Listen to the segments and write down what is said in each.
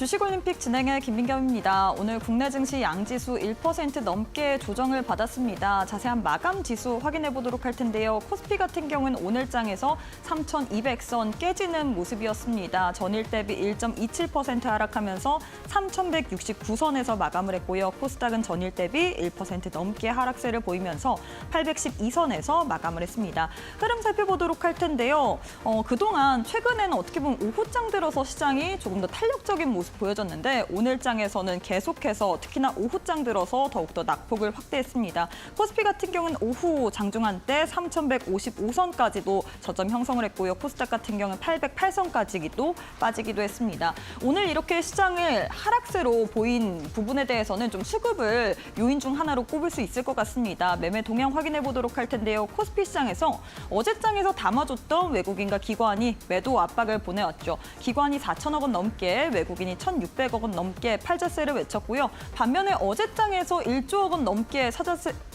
주식올림픽 진행의 김민경입니다. 오늘 국내 증시 양지수 1% 넘게 조정을 받았습니다. 자세한 마감 지수 확인해 보도록 할 텐데요. 코스피 같은 경우는 오늘 장에서 3,200선 깨지는 모습이었습니다. 전일 대비 1.27% 하락하면서 3,169선에서 마감을 했고요. 코스닥은 전일 대비 1% 넘게 하락세를 보이면서 812선에서 마감을 했습니다. 흐름 살펴보도록 할 텐데요. 그동안 최근에는 어떻게 보면 오후장 들어서 시장이 조금 더 탄력적인 모습 보여졌는데 오늘 장에서는 계속해서 특히나 오후장 들어서 더욱더 낙폭을 확대했습니다. 코스피 같은 경우는 오후 장중한 때 3,155선까지도 저점 형성을 했고요. 코스닥 같은 경우는 808선까지도 빠지기도 했습니다. 오늘 이렇게 시장을 하락세로 보인 부분에 대해서는 좀 수급을 요인 중 하나로 꼽을 수 있을 것 같습니다. 매매 동향 확인해 보도록 할 텐데요. 코스피 시장에서 어제장에서 담아줬던 외국인과 기관이 매도 압박을 보내왔죠. 기관이 4천억 원 넘게, 외국인이 1,600억 원 넘게 팔자세를 외쳤고요. 반면에 어제장에서 1조억 원 넘게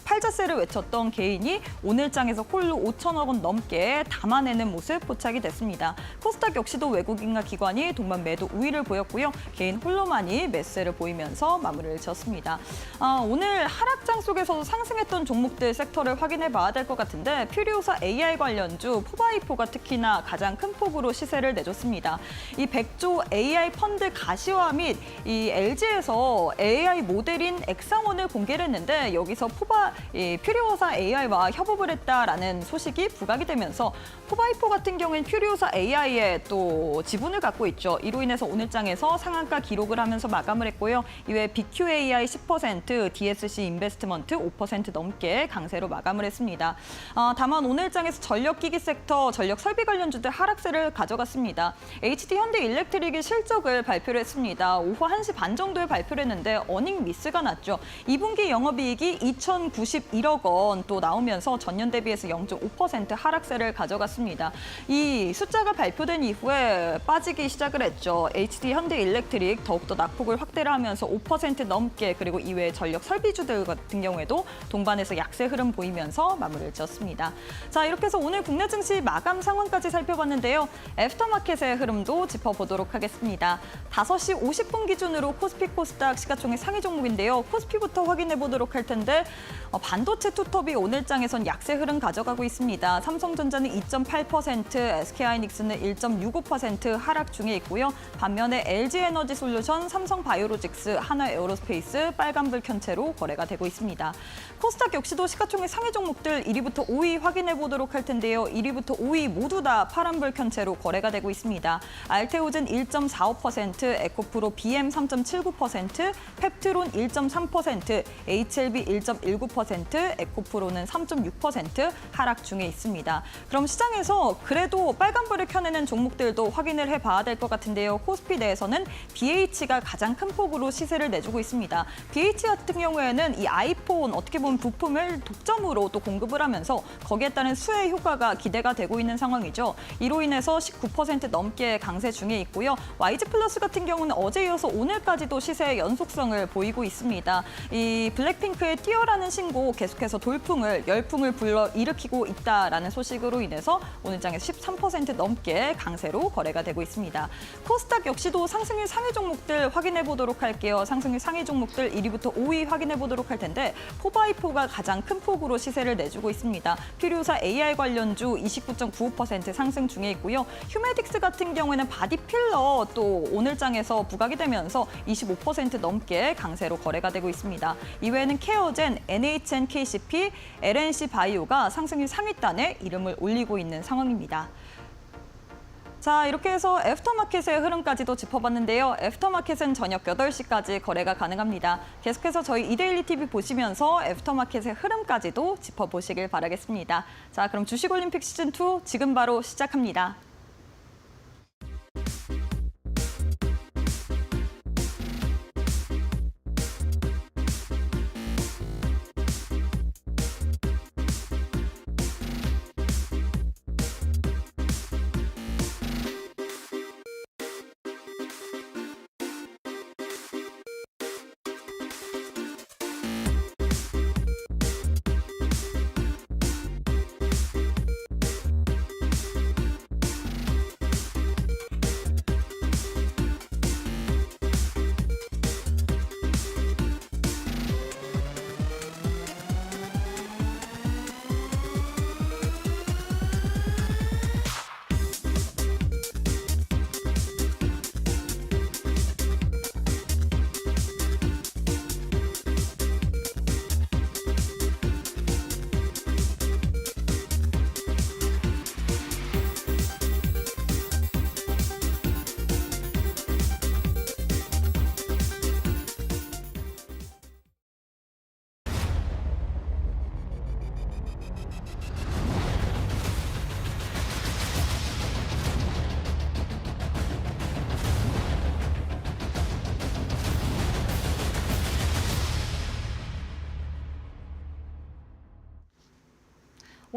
팔자세를 외쳤던 개인이 오늘장에서 홀로 5천억 원 넘게 담아내는 모습 포착이 됐습니다. 코스닥 역시도 외국인과 기관이 동반 매도 우위를 보였고요. 개인 홀로만이 매수세를 보이면서 마무리를 지었습니다. 오늘 하락장 속에서도 상승했던 종목들 섹터를 확인해 봐야 될 것 같은데 퓨리오사 AI 관련주 포바이포가 특히나 가장 큰 폭으로 시세를 내줬습니다. 이 100조 AI 펀드 가시화 및 이 LG에서 AI 모델인 엑상원을 공개를 했는데 여기서 퓨리오사 AI와 협업을 했다라는 소식이 부각이 되면서 포바이포 같은 경우엔 퓨리오사 AI에 또 지분을 갖고 있죠. 이로 인해서 오늘장에서 상한가 기록을 하면서 마감을 했고요. 이외에 BQAI 10%, DSC 인베스트먼트 5% 넘게 강세로 마감을 했습니다. 다만 오늘장에서 전력기기 섹터, 전력 설비 관련주들 하락세를 가져갔습니다. HD 현대일렉트릭이 실적을 발표를 했습니다. 오후 1시 반 정도에 발표를 했는데 어닝 미스가 났죠. 2분기 영업이익이 2,091억 원 또 나오면서 전년 대비해서 0.5% 하락세를 가져갔습니다. 이 숫자가 발표된 이후에 빠지기 시작을 했죠. HD 현대일렉트릭 더욱더 낙폭을 확대를 하면서 5% 넘게 그리고 이외의 전력 설비주들 같은 경우에도 동반해서 약세 흐름 보이면서 마무리를 지었습니다. 자, 이렇게 해서 오늘 국내 증시 마감 상황까지 살펴봤는데요. 애프터마켓의 흐름도 짚어보도록 하겠습니다. 5시 50분 기준으로 코스피 코스닥 시가총액 상위 종목인데요. 코스피부터 확인해 보도록 할 텐데 반도체 투톱이 오늘장에선 약세 흐름 가져가고 있습니다. 삼성전자는 2.8%, SK하이닉스는 1.65% 하락 중에 있고요. 반면에 LG에너지솔루션, 삼성바이오로직스, 하나에어로스페이스 빨간불 켠 채로 거래가 되고 있습니다. 코스닥 역시도 시가총액 상위 종목들 1위부터 5위 확인해 보도록 할 텐데요. 1위부터 5위 모두 다 파란불 켠 채로 거래가 되고 있습니다. 알테오젠 1.45%, 에코프로 BM 3.79%, 펩트론 1.3%, HLB 1.19%, 에코프로는 3.6% 하락 중에 있습니다. 그럼 시장에서 그래도 빨간불을 켜내는 종목들도 확인을 해봐야 될 것 같은데요. 코스피 내에서는 BH가 가장 큰 폭으로 시세를 내주고 있습니다. BH 같은 경우에는 이 아이폰 어떻게 보면 부품을 독점으로 또 공급을 하면서 거기에 따른 수혜 효과가 기대가 되고 있는 상황이죠. 이로 인해서 19% 넘게 강세 중에 있고요. YG 플러스 같은 경우는 어제 이어서 오늘까지도 시세의 연속성을 보이고 있습니다. 이 블랙핑크의 뛰어라는 신곡 계속해서 열풍을 불러일으키고 있다라는 소식으로 인해서 오늘장에서 13% 넘게 강세로 거래가 되고 있습니다. 코스닥 역시도 상승률 상위 종목들 확인해 보도록 할게요. 상승률 상위 종목들 1위부터 5위 확인해 보도록 할 텐데 포바이포가 가장 큰 폭으로 시세를 내주고 있습니다. 퓨리오사 AI 관련주 29.95% 상승 중에 있고요. 휴메딕스 같은 경우에는 바디필러 또 오늘장에서 부각이 되면서 25% 넘게 강세로 거래가 되고 있습니다. 이외에는 케어젠, NHNKCP, LNC바이오가 상승률 상위단에 이름을 올리고 있는 상황입니다. 자, 이렇게 해서 애프터마켓의 흐름까지도 짚어봤는데요. 애프터마켓은 저녁 8시까지 거래가 가능합니다. 계속해서 저희 이데일리 TV 보시면서 애프터마켓의 흐름까지도 짚어보시길 바라겠습니다. 자, 그럼 주식올림픽 시즌2 지금 바로 시작합니다.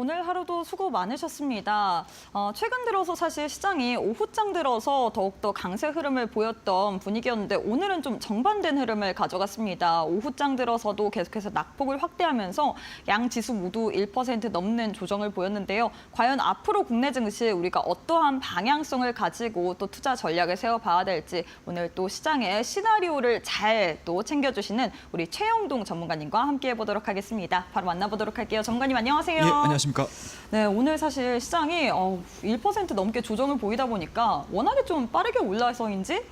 오늘 하루도 수고 많으셨습니다. 최근 들어서 사실 시장이 오후장 들어서 더욱더 강세 흐름을 보였던 분위기였는데 오늘은 좀 정반대된 흐름을 가져갔습니다. 오후장 들어서도 계속해서 낙폭을 확대하면서 양 지수 모두 1% 넘는 조정을 보였는데요. 과연 앞으로 국내 증시 우리가 어떠한 방향성을 가지고 또 투자 전략을 세워봐야 될지 오늘 또 시장의 시나리오를 잘 또 챙겨주시는 우리 최영동 전문가님과 함께 해보도록 하겠습니다. 바로 만나보도록 할게요. 전문가님 안녕하세요. 예, 안녕하십니까. 네, 오늘 사실 시장이 1% 넘게 조정을 보이다 보니까 워낙에 좀 빠르게 올라서인지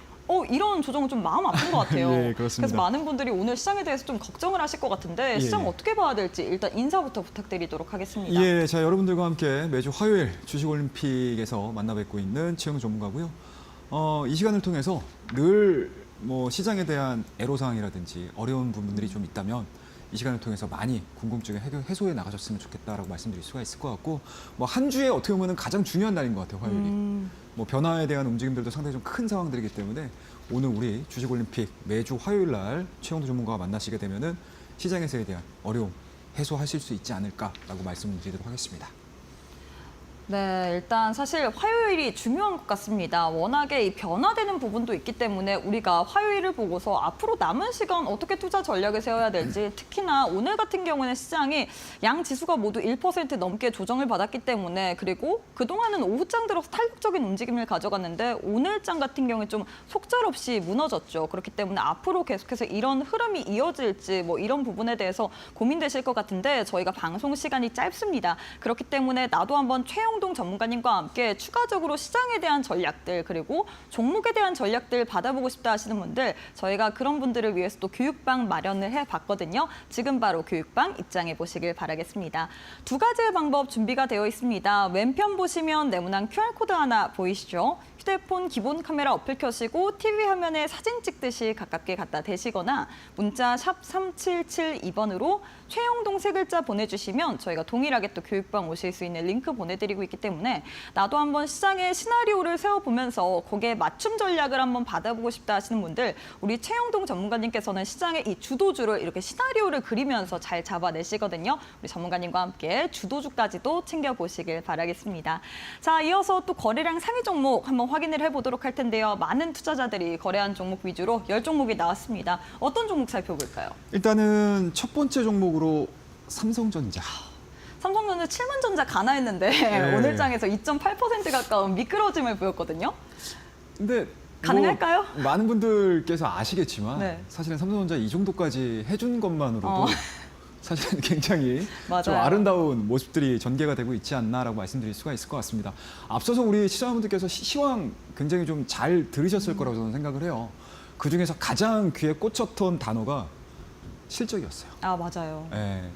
이런 조정은 좀 마음 아픈 것 같아요. 예, 그렇습니다. 그래서 많은 분들이 오늘 시장에 대해서 좀 걱정을 하실 것 같은데 시장 어떻게 봐야 될지 일단 인사부터 부탁드리도록 하겠습니다. 예, 자 여러분들과 함께 매주 화요일 주식올림픽에서 만나뵙고 있는 최영동 전문가고요. 이 시간을 통해서 늘 시장에 대한 애로사항이라든지 어려운 부분들이 좀 있다면 이 시간을 통해서 많이 궁금증을 해소해 나가셨으면 좋겠다라고 말씀드릴 수가 있을 것 같고 한 주에 어떻게 보면 가장 중요한 날인 것 같아요, 화요일이. 변화에 대한 움직임들도 상당히 좀 큰 상황들이기 때문에 오늘 우리 주식올림픽 매주 화요일 날 최영도 전문가와 만나시게 되면은 시장에서에 대한 어려움 해소하실 수 있지 않을까라고 말씀드리도록 하겠습니다. 네, 일단 사실 화요일이 중요한 것 같습니다. 워낙에 이 변화되는 부분도 있기 때문에 우리가 화요일을 보고서 앞으로 남은 시간 어떻게 투자 전략을 세워야 될지 특히나 오늘 같은 경우는 시장이 양 지수가 모두 1% 넘게 조정을 받았기 때문에 그리고 그동안은 오후장 들어서 탄력적인 움직임을 가져갔는데 오늘장 같은 경우에 좀 속절없이 무너졌죠. 그렇기 때문에 앞으로 계속해서 이런 흐름이 이어질지 이런 부분에 대해서 고민되실 것 같은데 저희가 방송 시간이 짧습니다. 그렇기 때문에 나도 한번 최영동 전문가님과 함께 추가적으로 시장에 대한 전략들 그리고 종목에 대한 전략들 받아보고 싶다 하시는 분들 저희가 그런 분들을 위해서 또 교육방 마련을 해봤거든요. 지금 바로 교육방 입장해 보시길 바라겠습니다. 두 가지의 방법 준비가 되어 있습니다. 왼편 보시면 네모난 QR코드 하나 보이시죠? 휴대폰 기본 카메라 어플 켜시고 TV 화면에 사진 찍듯이 가깝게 갖다 대시거나 문자 샵 3772번으로 최영동 세 글자 보내주시면 저희가 동일하게 또 교육방 오실 수 있는 링크 보내드리고 있기 때문에 나도 한번 시장의 시나리오를 세워보면서 거기에 맞춤 전략을 한번 받아보고 싶다 하시는 분들 우리 최영동 전문가님께서는 시장의 이 주도주를 이렇게 시나리오를 그리면서 잘 잡아내시거든요. 우리 전문가님과 함께 주도주까지도 챙겨보시길 바라겠습니다. 자, 이어서 또 거래량 상위 종목 한번 확인을 해보도록 할 텐데요. 많은 투자자들이 거래한 종목 위주로 10종목이 나왔습니다. 어떤 종목 살펴볼까요? 일단은 첫 번째 종목으로 삼성전자. 삼성전자 7만전자 가나했는데 네. 오늘 장에서 2.8% 가까운 미끄러짐을 보였거든요. 근데 가능할까요? 많은 분들께서 아시겠지만 네. 사실은 삼성전자 이 정도까지 해준 것만으로도 사실은 굉장히 좀 맞아요. 아름다운 모습들이 전개가 되고 있지 않나라고 말씀드릴 수가 있을 것 같습니다. 앞서서 우리 시청자분들께서 시황 굉장히 좀 잘 들으셨을 거라고 저는 생각을 해요. 그중에서 가장 귀에 꽂혔던 단어가 실적이었어요. 맞아요.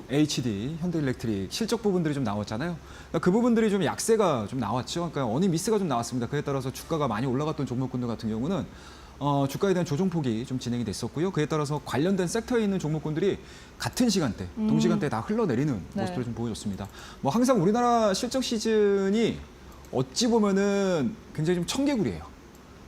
HD, 현대일렉트릭 실적 부분들이 좀 나왔잖아요. 그러니까 그 부분들이 좀 약세가 좀 나왔죠. 그러니까 어닝 미스가 좀 나왔습니다. 그에 따라서 주가가 많이 올라갔던 종목군들 같은 경우는 주가에 대한 조정폭이 좀 진행이 됐었고요. 그에 따라서 관련된 섹터에 있는 종목군들이 같은 시간대, 동시간대에 다 흘러내리는 모습들을 좀 보여줬습니다. 항상 우리나라 실적 시즌이 어찌 보면은 굉장히 좀 청개구리예요.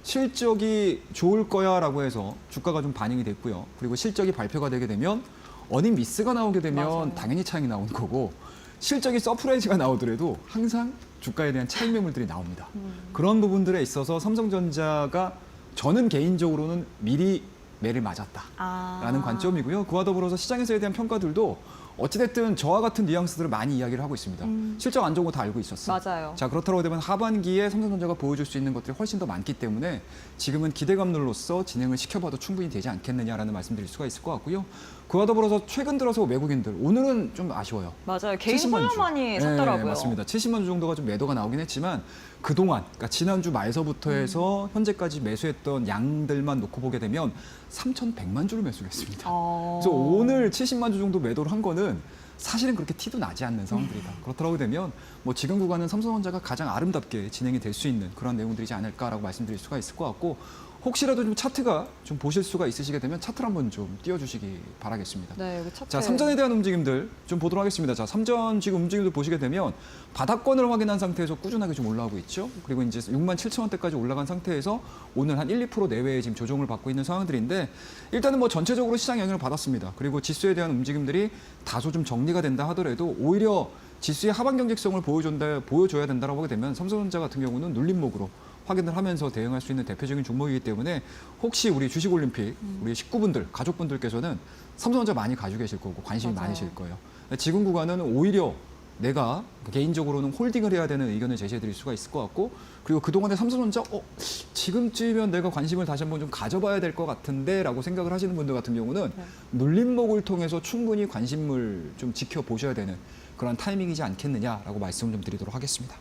실적이 좋을 거야라고 해서 주가가 좀 반영이 됐고요. 그리고 실적이 발표가 되게 되면 어닝 미스가 나오게 되면 맞아요. 당연히 차익이 나오는 거고 실적이 서프라이즈가 나오더라도 항상 주가에 대한 차익 매물들이 나옵니다. 그런 부분들에 있어서 삼성전자가 저는 개인적으로는 미리 매를 맞았다라는 관점이고요. 그와 더불어서 시장에서에 대한 평가들도 어찌됐든 저와 같은 뉘앙스들을 많이 이야기를 하고 있습니다. 실적 안 좋은 거 다 알고 있었어. 맞아요. 자, 그렇다고 되면 하반기에 삼성전자가 보여줄 수 있는 것들이 훨씬 더 많기 때문에 지금은 기대감들로서 진행을 시켜봐도 충분히 되지 않겠느냐라는 말씀드릴 수가 있을 것 같고요. 그와 더불어서 최근 들어서 외국인들, 오늘은 좀 아쉬워요. 맞아요. 개인 70만 홀로 주. 많이 샀더라고요. 네, 맞습니다. 70만 주 정도가 좀 매도가 나오긴 했지만 그동안, 그러니까 지난주 말서부터 해서 현재까지 매수했던 양들만 놓고 보게 되면 3,100만 주를 매수했습니다. 그래서 오늘 70만 주 정도 매도를 한 거는 사실은 그렇게 티도 나지 않는 상황들이다. 그렇더라고 되면 지금 구간은 삼성전자가 가장 아름답게 진행이 될 수 있는 그런 내용들이지 않을까라고 말씀드릴 수가 있을 것 같고 혹시라도 좀 차트가 좀 보실 수가 있으시게 되면 차트를 한번 좀 띄워주시기 바라겠습니다. 네, 여기 차트. 자, 삼전에 대한 움직임들 좀 보도록 하겠습니다. 자, 삼전 지금 움직임들 보시게 되면 바닥권을 확인한 상태에서 꾸준하게 좀 올라오고 있죠. 그리고 이제 67,000원대까지 올라간 상태에서 오늘 한 1~2% 내외의 지금 조정을 받고 있는 상황들인데 일단은 전체적으로 시장 영향을 받았습니다. 그리고 지수에 대한 움직임들이 다소 좀 정리가 된다 하더라도 오히려 지수의 하방 경직성을 보여줘야 된다고 하게 되면 삼성전자 같은 경우는 눌림목으로 확인을 하면서 대응할 수 있는 대표적인 종목이기 때문에 혹시 우리 주식올림픽 우리 식구분들, 가족분들께서는 삼성전자 많이 가지고 계실 거고 관심이 맞아요. 많으실 거예요. 지금 구간은 오히려 내가 개인적으로는 홀딩을 해야 되는 의견을 제시해 드릴 수가 있을 것 같고, 그리고 그동안에 삼성전자 지금쯤이면 내가 관심을 다시 한번 좀 가져봐야 될 것 같은데 라고 생각을 하시는 분들 같은 경우는 눌림목을 통해서 충분히 관심을 좀 지켜보셔야 되는 그런 타이밍이지 않겠느냐라고 말씀을 좀 드리도록 하겠습니다.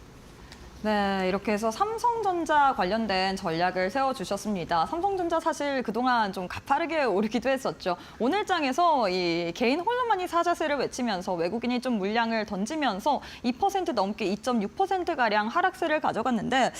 네, 이렇게 해서 삼성전자 관련된 전략을 세워주셨습니다. 삼성전자 사실 그동안 좀 가파르게 오르기도 했었죠. 오늘 장에서 이 개인 홀로머니 사자세를 외치면서 외국인이 좀 물량을 던지면서 2% 넘게 2.6%가량 하락세를 가져갔는데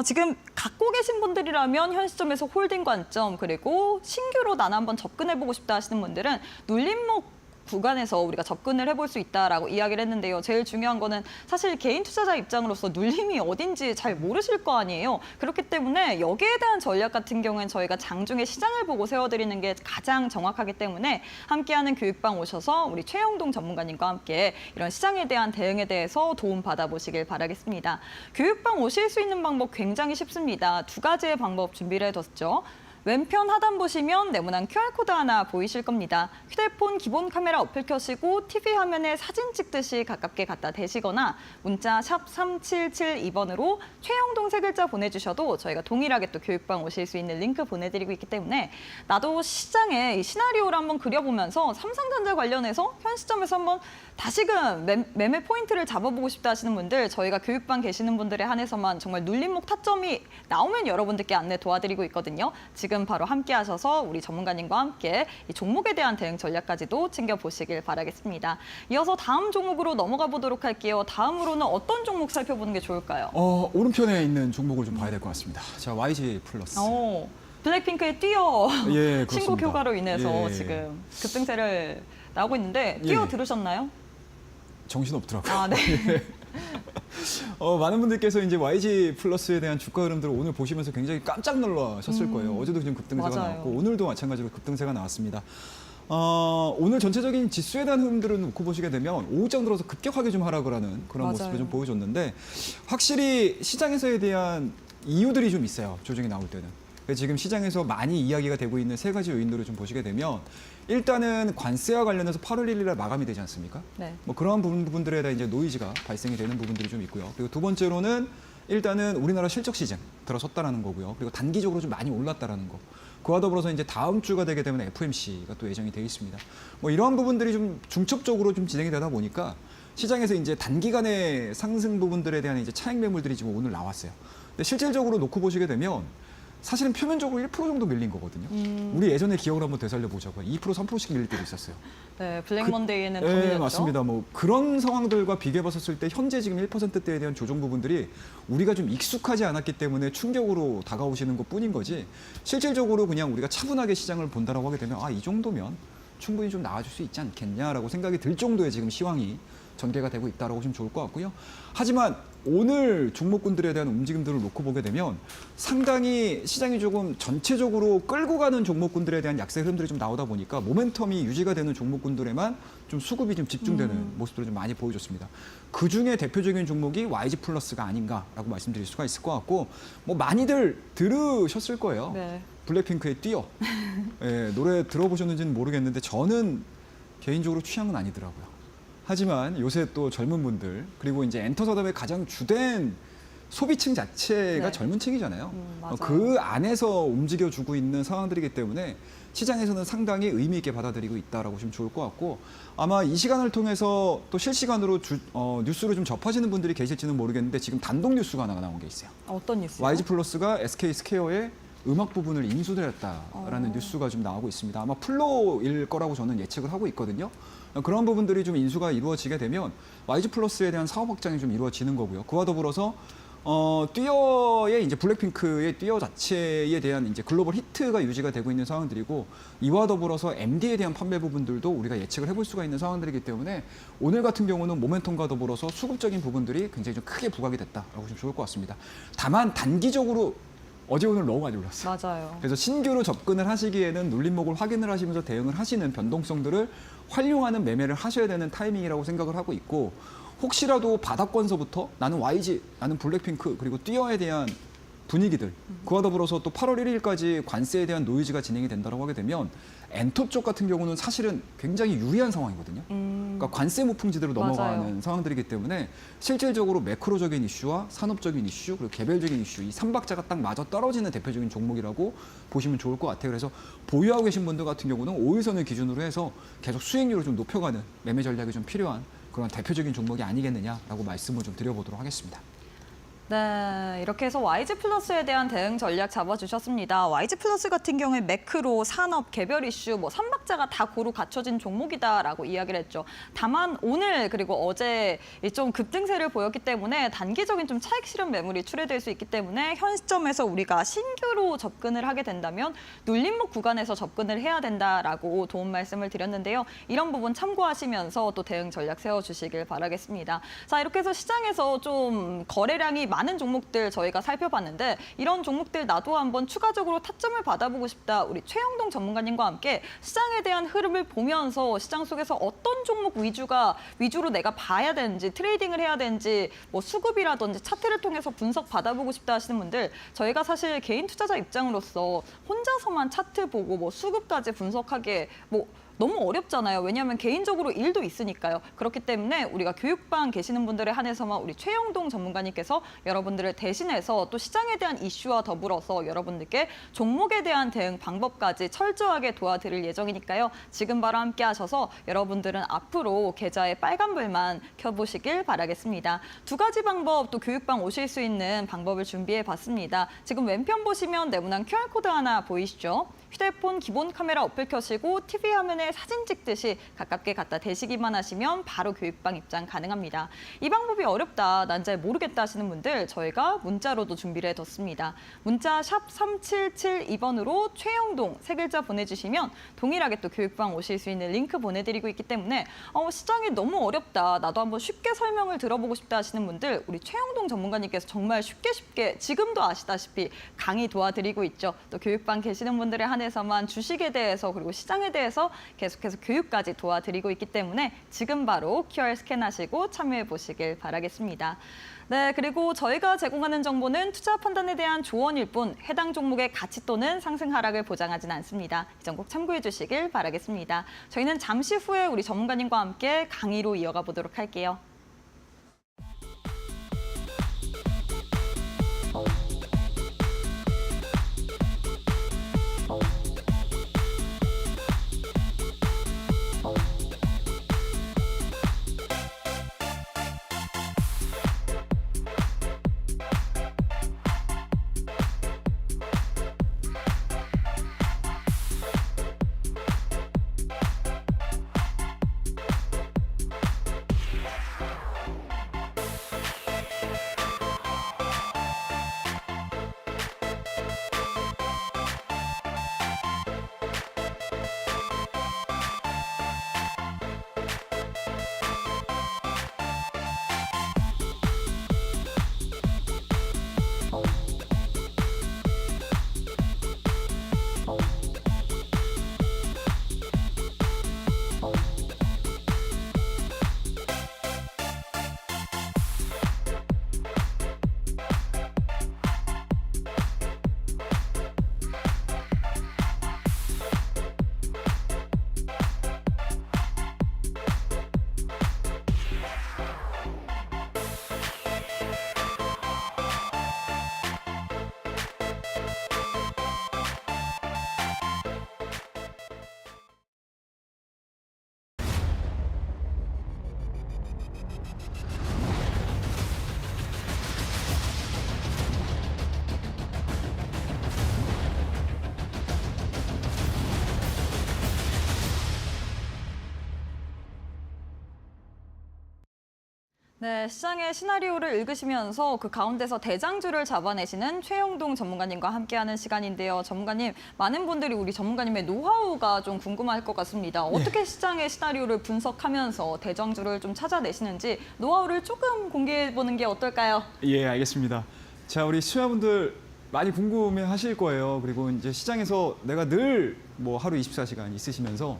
지금 갖고 계신 분들이라면 현 시점에서 홀딩 관점 그리고 신규로 나는 한번 접근해보고 싶다 하시는 분들은 눌림목 구간에서 우리가 접근을 해볼 수 있다라고 이야기를 했는데요. 제일 중요한 거는 사실 개인 투자자 입장으로서 눌림이 어딘지 잘 모르실 거 아니에요. 그렇기 때문에 여기에 대한 전략 같은 경우는 저희가 장중에 시장을 보고 세워드리는 게 가장 정확하기 때문에 함께하는 교육방 오셔서 우리 최영동 전문가님과 함께 이런 시장에 대한 대응에 대해서 도움 받아보시길 바라겠습니다. 교육방 오실 수 있는 방법 굉장히 쉽습니다. 두 가지의 방법 준비를 해뒀죠. 왼편 하단 보시면 네모난 QR코드 하나 보이실 겁니다. 휴대폰 기본 카메라 어플 켜시고 TV 화면에 사진 찍듯이 가깝게 갖다 대시거나 문자 샵 3772번으로 최영동 세 글자 보내주셔도 저희가 동일하게 또 교육방 오실 수 있는 링크 보내드리고 있기 때문에 나도 시장에 이 시나리오를 한번 그려보면서 삼성전자 관련해서 현 시점에서 한번 다시금 매매 포인트를 잡아보고 싶다 하시는 분들 저희가 교육방 계시는 분들에 한해서만 정말 눌림목 타점이 나오면 여러분들께 안내 도와드리고 있거든요. 지금 바로 함께 하셔서 우리 전문가님과 함께 이 종목에 대한 대응 전략까지도 챙겨보시길 바라겠습니다. 이어서 다음 종목으로 넘어가 보도록 할게요. 다음으로는 어떤 종목 살펴보는 게 좋을까요? 오른편에 있는 종목을 좀 봐야 될 것 같습니다. 자, YG 플러스. 블랙핑크의 뛰어 예, 신곡 그렇습니다. 효과로 인해서 예. 지금 급등세를 나오고 있는데 뛰어 예. 들으셨나요? 정신 없더라고요. 아, 네. 많은 분들께서 이제 YG 플러스에 대한 주가 흐름들을 오늘 보시면서 굉장히 깜짝 놀라셨을 거예요. 어제도 지금 급등세가 맞아요. 나왔고 오늘도 마찬가지로 급등세가 나왔습니다. 오늘 전체적인 지수에 대한 흐름들을 놓고 보시게 되면 오후장 들어서 급격하게 좀 하락을 하는 그런 맞아요. 모습을 좀 보여줬는데 확실히 시장에서에 대한 이유들이 좀 있어요. 조정이 나올 때는. 지금 시장에서 많이 이야기가 되고 있는 세 가지 요인들을 좀 보시게 되면 일단은 관세와 관련해서 8월 1일에 마감이 되지 않습니까? 네. 뭐 그러한 부분들에 대한 이제 노이즈가 발생이 되는 부분들이 좀 있고요. 그리고 두 번째로는 일단은 우리나라 실적 시즌 들어섰다라는 거고요. 그리고 단기적으로 좀 많이 올랐다라는 거. 그와 더불어서 이제 다음 주가 되게 되면 FOMC가 또 예정이 되어 있습니다. 뭐 이러한 부분들이 좀 중첩적으로 좀 진행이 되다 보니까 시장에서 이제 단기간의 상승 부분들에 대한 이제 차익 매물들이 지금 오늘 나왔어요. 근데 실질적으로 놓고 보시게 되면 사실은 표면적으로 1% 정도 밀린 거거든요. 우리 예전에 기억을 한번 되살려 보자고요. 2%, 3%씩 밀릴 때도 있었어요. 네, 블랙 먼데이에는 더 밀렸죠. 네, 맞습니다. 뭐 그런 상황들과 비교해 봤었을 때 현재 지금 1%대에 대한 조정 부분들이 우리가 좀 익숙하지 않았기 때문에 충격으로 다가오시는 것뿐인 거지. 실질적으로 그냥 우리가 차분하게 시장을 본다라고 하게 되면 이 정도면 충분히 좀 나아질 수 있지 않겠냐라고 생각이 들 정도의 지금 시황이 전개가 되고 있다라고 보시면 좋을 것 같고요. 하지만 오늘 종목군들에 대한 움직임들을 놓고 보게 되면 상당히 시장이 조금 전체적으로 끌고 가는 종목군들에 대한 약세 흐름들이 좀 나오다 보니까 모멘텀이 유지가 되는 종목군들에만 좀 수급이 좀 집중되는 모습들을 좀 많이 보여줬습니다. 그 중에 대표적인 종목이 YG 플러스가 아닌가라고 말씀드릴 수가 있을 것 같고 뭐 많이들 들으셨을 거예요. 네. 블랙핑크의 뛰어. 예, 노래 들어보셨는지는 모르겠는데 저는 개인적으로 취향은 아니더라고요. 하지만 요새 또 젊은 분들 그리고 이제 엔터서점의 가장 주된 소비층 자체가 네. 젊은 층이잖아요. 맞아요. 그 안에서 움직여주고 있는 상황들이기 때문에 시장에서는 상당히 의미 있게 받아들이고 있다라고 보시면 좋을 것 같고 아마 이 시간을 통해서 또 실시간으로 뉴스를 좀 접하시는 분들이 계실지는 모르겠는데 지금 단독 뉴스가 하나가 나온 게 있어요. 어떤 뉴스요? YG 플러스가 SK 스퀘어의 음악 부분을 인수를 했다라는 뉴스가 좀 나오고 있습니다. 아마 플로일 거라고 저는 예측을 하고 있거든요. 그런 부분들이 좀 인수가 이루어지게 되면 YG 플러스에 대한 사업 확장이 좀 이루어지는 거고요. 그와 더불어서 뛰어의 이제 블랙핑크의 뛰어 자체에 대한 이제 글로벌 히트가 유지가 되고 있는 상황들이고 이와 더불어서 MD에 대한 판매 부분들도 우리가 예측을 해볼 수가 있는 상황들이기 때문에 오늘 같은 경우는 모멘텀과 더불어서 수급적인 부분들이 굉장히 좀 크게 부각이 됐다라고 보시면 좋을 것 같습니다. 다만 단기적으로 어제 오늘 너무 많이 올랐어요. 맞아요. 그래서 신규로 접근을 하시기에는 눌림목을 확인을 하시면서 대응을 하시는 변동성들을 활용하는 매매를 하셔야 되는 타이밍이라고 생각을 하고 있고 혹시라도 바닥권서부터 나는 YG, 나는 블랙핑크 그리고 뛰어에 대한 분위기들 그와 더불어서 또 8월 1일까지 관세에 대한 노이즈가 진행이 된다고 하게 되면 엔톱 쪽 같은 경우는 사실은 굉장히 유리한 상황이거든요. 그러니까 관세 무풍지대로 넘어가는 맞아요. 상황들이기 때문에 실질적으로 매크로적인 이슈와 산업적인 이슈 그리고 개별적인 이슈 이 3박자가 딱 맞아 떨어지는 대표적인 종목이라고 보시면 좋을 것 같아요. 그래서 보유하고 계신 분들 같은 경우는 5일선을 기준으로 해서 계속 수익률을 좀 높여가는 매매 전략이 좀 필요한 그런 대표적인 종목이 아니겠느냐라고 말씀을 좀 드려보도록 하겠습니다. 네, 이렇게 해서 YG 플러스에 대한 대응 전략 잡아주셨습니다. YG 플러스 같은 경우에 매크로, 산업, 개별 이슈, 뭐 3박자가 다 고루 갖춰진 종목이다라고 이야기를 했죠. 다만 오늘 그리고 어제 좀 급등세를 보였기 때문에 단기적인 좀 차익 실현 매물이 출회될 수 있기 때문에 현 시점에서 우리가 신규로 접근을 하게 된다면 눌림목 구간에서 접근을 해야 된다라고 도움 말씀을 드렸는데요. 이런 부분 참고하시면서 또 대응 전략 세워주시길 바라겠습니다. 자, 이렇게 해서 시장에서 좀 거래량이 많은 종목들 저희가 살펴봤는데 이런 종목들 나도 한번 추가적으로 타점을 받아보고 싶다. 우리 최영동 전문가님과 함께 시장에 대한 흐름을 보면서 시장 속에서 어떤 종목 위주로 내가 봐야 되는지 트레이딩을 해야 되는지 뭐 수급이라든지 차트를 통해서 분석 받아보고 싶다 하시는 분들 저희가 사실 개인 투자자 입장으로서 혼자서만 차트 보고 뭐 수급까지 분석하기에 뭐 너무 어렵잖아요. 왜냐하면 개인적으로 일도 있으니까요. 그렇기 때문에 우리가 교육방 계시는 분들에 한해서만 우리 최영동 전문가님께서 여러분들을 대신해서 또 시장에 대한 이슈와 더불어서 여러분들께 종목에 대한 대응 방법까지 철저하게 도와드릴 예정이니까요. 지금 바로 함께 하셔서 여러분들은 앞으로 계좌에 빨간불만 켜보시길 바라겠습니다. 두 가지 방법 또 교육방 오실 수 있는 방법을 준비해봤습니다. 지금 왼편 보시면 네모난 QR코드 하나 보이시죠? 휴대폰 기본 카메라 어플 켜시고 TV 화면에 사진 찍듯이 가깝게 갖다 대시기만 하시면 바로 교육방 입장 가능합니다. 이 방법이 어렵다, 난 잘 모르겠다 하시는 분들 저희가 문자로도 준비를 해뒀습니다. 문자 샵 3772번으로 최영동 세 글자 보내주시면 동일하게 또 교육방 오실 수 있는 링크 보내드리고 있기 때문에 시장이 너무 어렵다, 나도 한번 쉽게 설명을 들어보고 싶다 하시는 분들 우리 최영동 전문가님께서 정말 쉽게 지금도 아시다시피 강의 도와드리고 있죠. 또 교육방 계시는 분들의 한해서만 주식에 대해서 그리고 시장에 대해서 계속해서 교육까지 도와드리고 있기 때문에 지금 바로 QR 스캔하시고 참여해 보시길 바라겠습니다. 네, 그리고 저희가 제공하는 정보는 투자 판단에 대한 조언일 뿐 해당 종목의 가치 또는 상승 하락을 보장하진 않습니다. 이 점 꼭 참고해 주시길 바라겠습니다. 저희는 잠시 후에 우리 전문가님과 함께 강의로 이어가 보도록 할게요. 네, 시장의 시나리오를 읽으시면서 그 가운데서 대장주를 잡아내시는 최영동 전문가님과 함께하는 시간인데요. 전문가님, 많은 분들이 우리 전문가님의 노하우가 좀 궁금할 것 같습니다. 어떻게 시장의 시나리오를 분석하면서 대장주를 좀 찾아내시는지 노하우를 조금 공개해보는 게 어떨까요? 예, 알겠습니다. 자, 우리 시청자분들 많이 궁금해 하실 거예요. 그리고 이제 시장에서 내가 늘 뭐 하루 24시간 있으시면서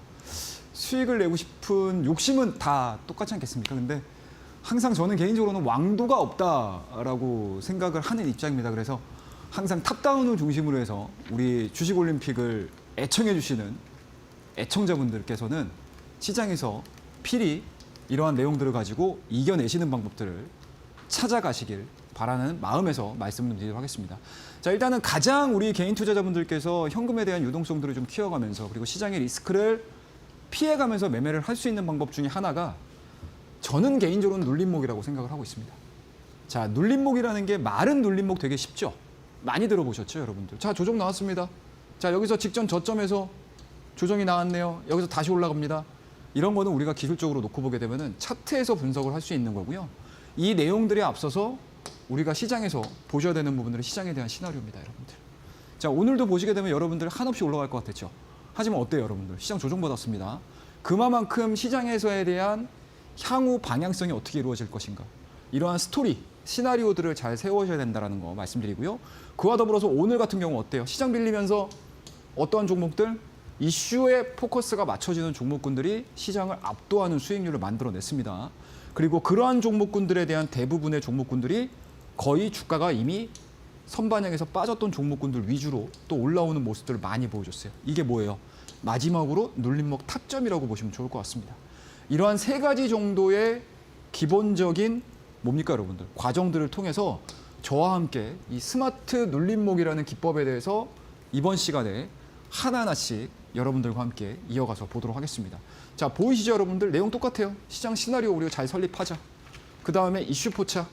수익을 내고 싶은 욕심은 다 똑같지 않겠습니까? 근데 항상 저는 개인적으로는 왕도가 없다라고 생각을 하는 입장입니다. 그래서 항상 탑다운을 중심으로 해서 우리 주식올림픽을 애청해 주시는 애청자분들께서는 시장에서 필히 이러한 내용들을 가지고 이겨내시는 방법들을 찾아가시길 바라는 마음에서 말씀을 드리도록 하겠습니다. 자, 일단은 가장 우리 개인 투자자분들께서 현금에 대한 유동성들을 좀 키워가면서 그리고 시장의 리스크를 피해가면서 매매를 할 수 있는 방법 중에 하나가 저는 개인적으로는 눌림목이라고 생각을 하고 있습니다. 자, 눌림목이라는 게 말은 눌림목 되게 쉽죠? 많이 들어보셨죠, 여러분들? 자, 조정 나왔습니다. 자, 여기서 직전 저점에서 조정이 나왔네요. 여기서 다시 올라갑니다. 이런 거는 우리가 기술적으로 놓고 보게 되면은 차트에서 분석을 할 수 있는 거고요. 이 내용들에 앞서서 우리가 시장에서 보셔야 되는 부분들은 시장에 대한 시나리오입니다, 여러분들. 자, 오늘도 보시게 되면 여러분들 한없이 올라갈 것 같았죠? 하지만 어때요, 여러분들? 시장 조정받았습니다. 그만큼 시장에서에 대한 향후 방향성이 어떻게 이루어질 것인가. 이러한 스토리, 시나리오들을 잘 세워셔야 된다는 거 말씀드리고요. 그와 더불어서 오늘 같은 경우 어때요? 시장 빌리면서 어떠한 종목들? 이슈에 포커스가 맞춰지는 종목군들이 시장을 압도하는 수익률을 만들어냈습니다. 그리고 그러한 종목군들에 대한 대부분의 종목군들이 거의 주가가 이미 선반영에서 빠졌던 종목군들 위주로 또 올라오는 모습들을 많이 보여줬어요. 이게 뭐예요? 마지막으로 눌림목 타점이라고 보시면 좋을 것 같습니다. 이러한 세 가지 정도의 기본적인 뭡니까, 여러분들? 과정들을 통해서 저와 함께 이 스마트 눌림목이라는 기법에 대해서 이번 시간에 하나하나씩 여러분들과 함께 이어가서 보도록 하겠습니다. 자, 보이시죠, 여러분들? 내용 똑같아요. 시장 시나리오 우리가 잘 설립하자. 그 다음에 이슈 포착.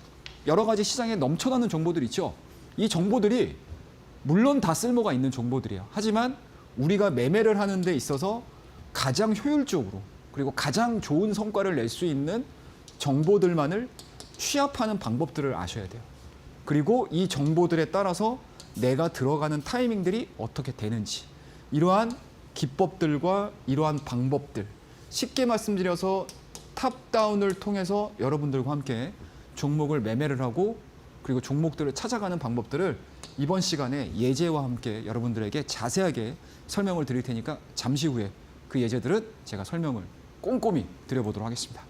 여러 가지 시장에 넘쳐나는 정보들 있죠. 이 정보들이 물론 다 쓸모가 있는 정보들이에요. 하지만 우리가 매매를 하는 데 있어서 가장 효율적으로 그리고 가장 좋은 성과를 낼 수 있는 정보들만을 취합하는 방법들을 아셔야 돼요. 그리고 이 정보들에 따라서 내가 들어가는 타이밍들이 어떻게 되는지 이러한 기법들과 이러한 방법들 쉽게 말씀드려서 탑다운을 통해서 여러분들과 함께 종목을 매매를 하고 그리고 종목들을 찾아가는 방법들을 이번 시간에 예제와 함께 여러분들에게 자세하게 설명을 드릴 테니까 잠시 후에 그 예제들은 제가 설명을 꼼꼼히 드려보도록 하겠습니다.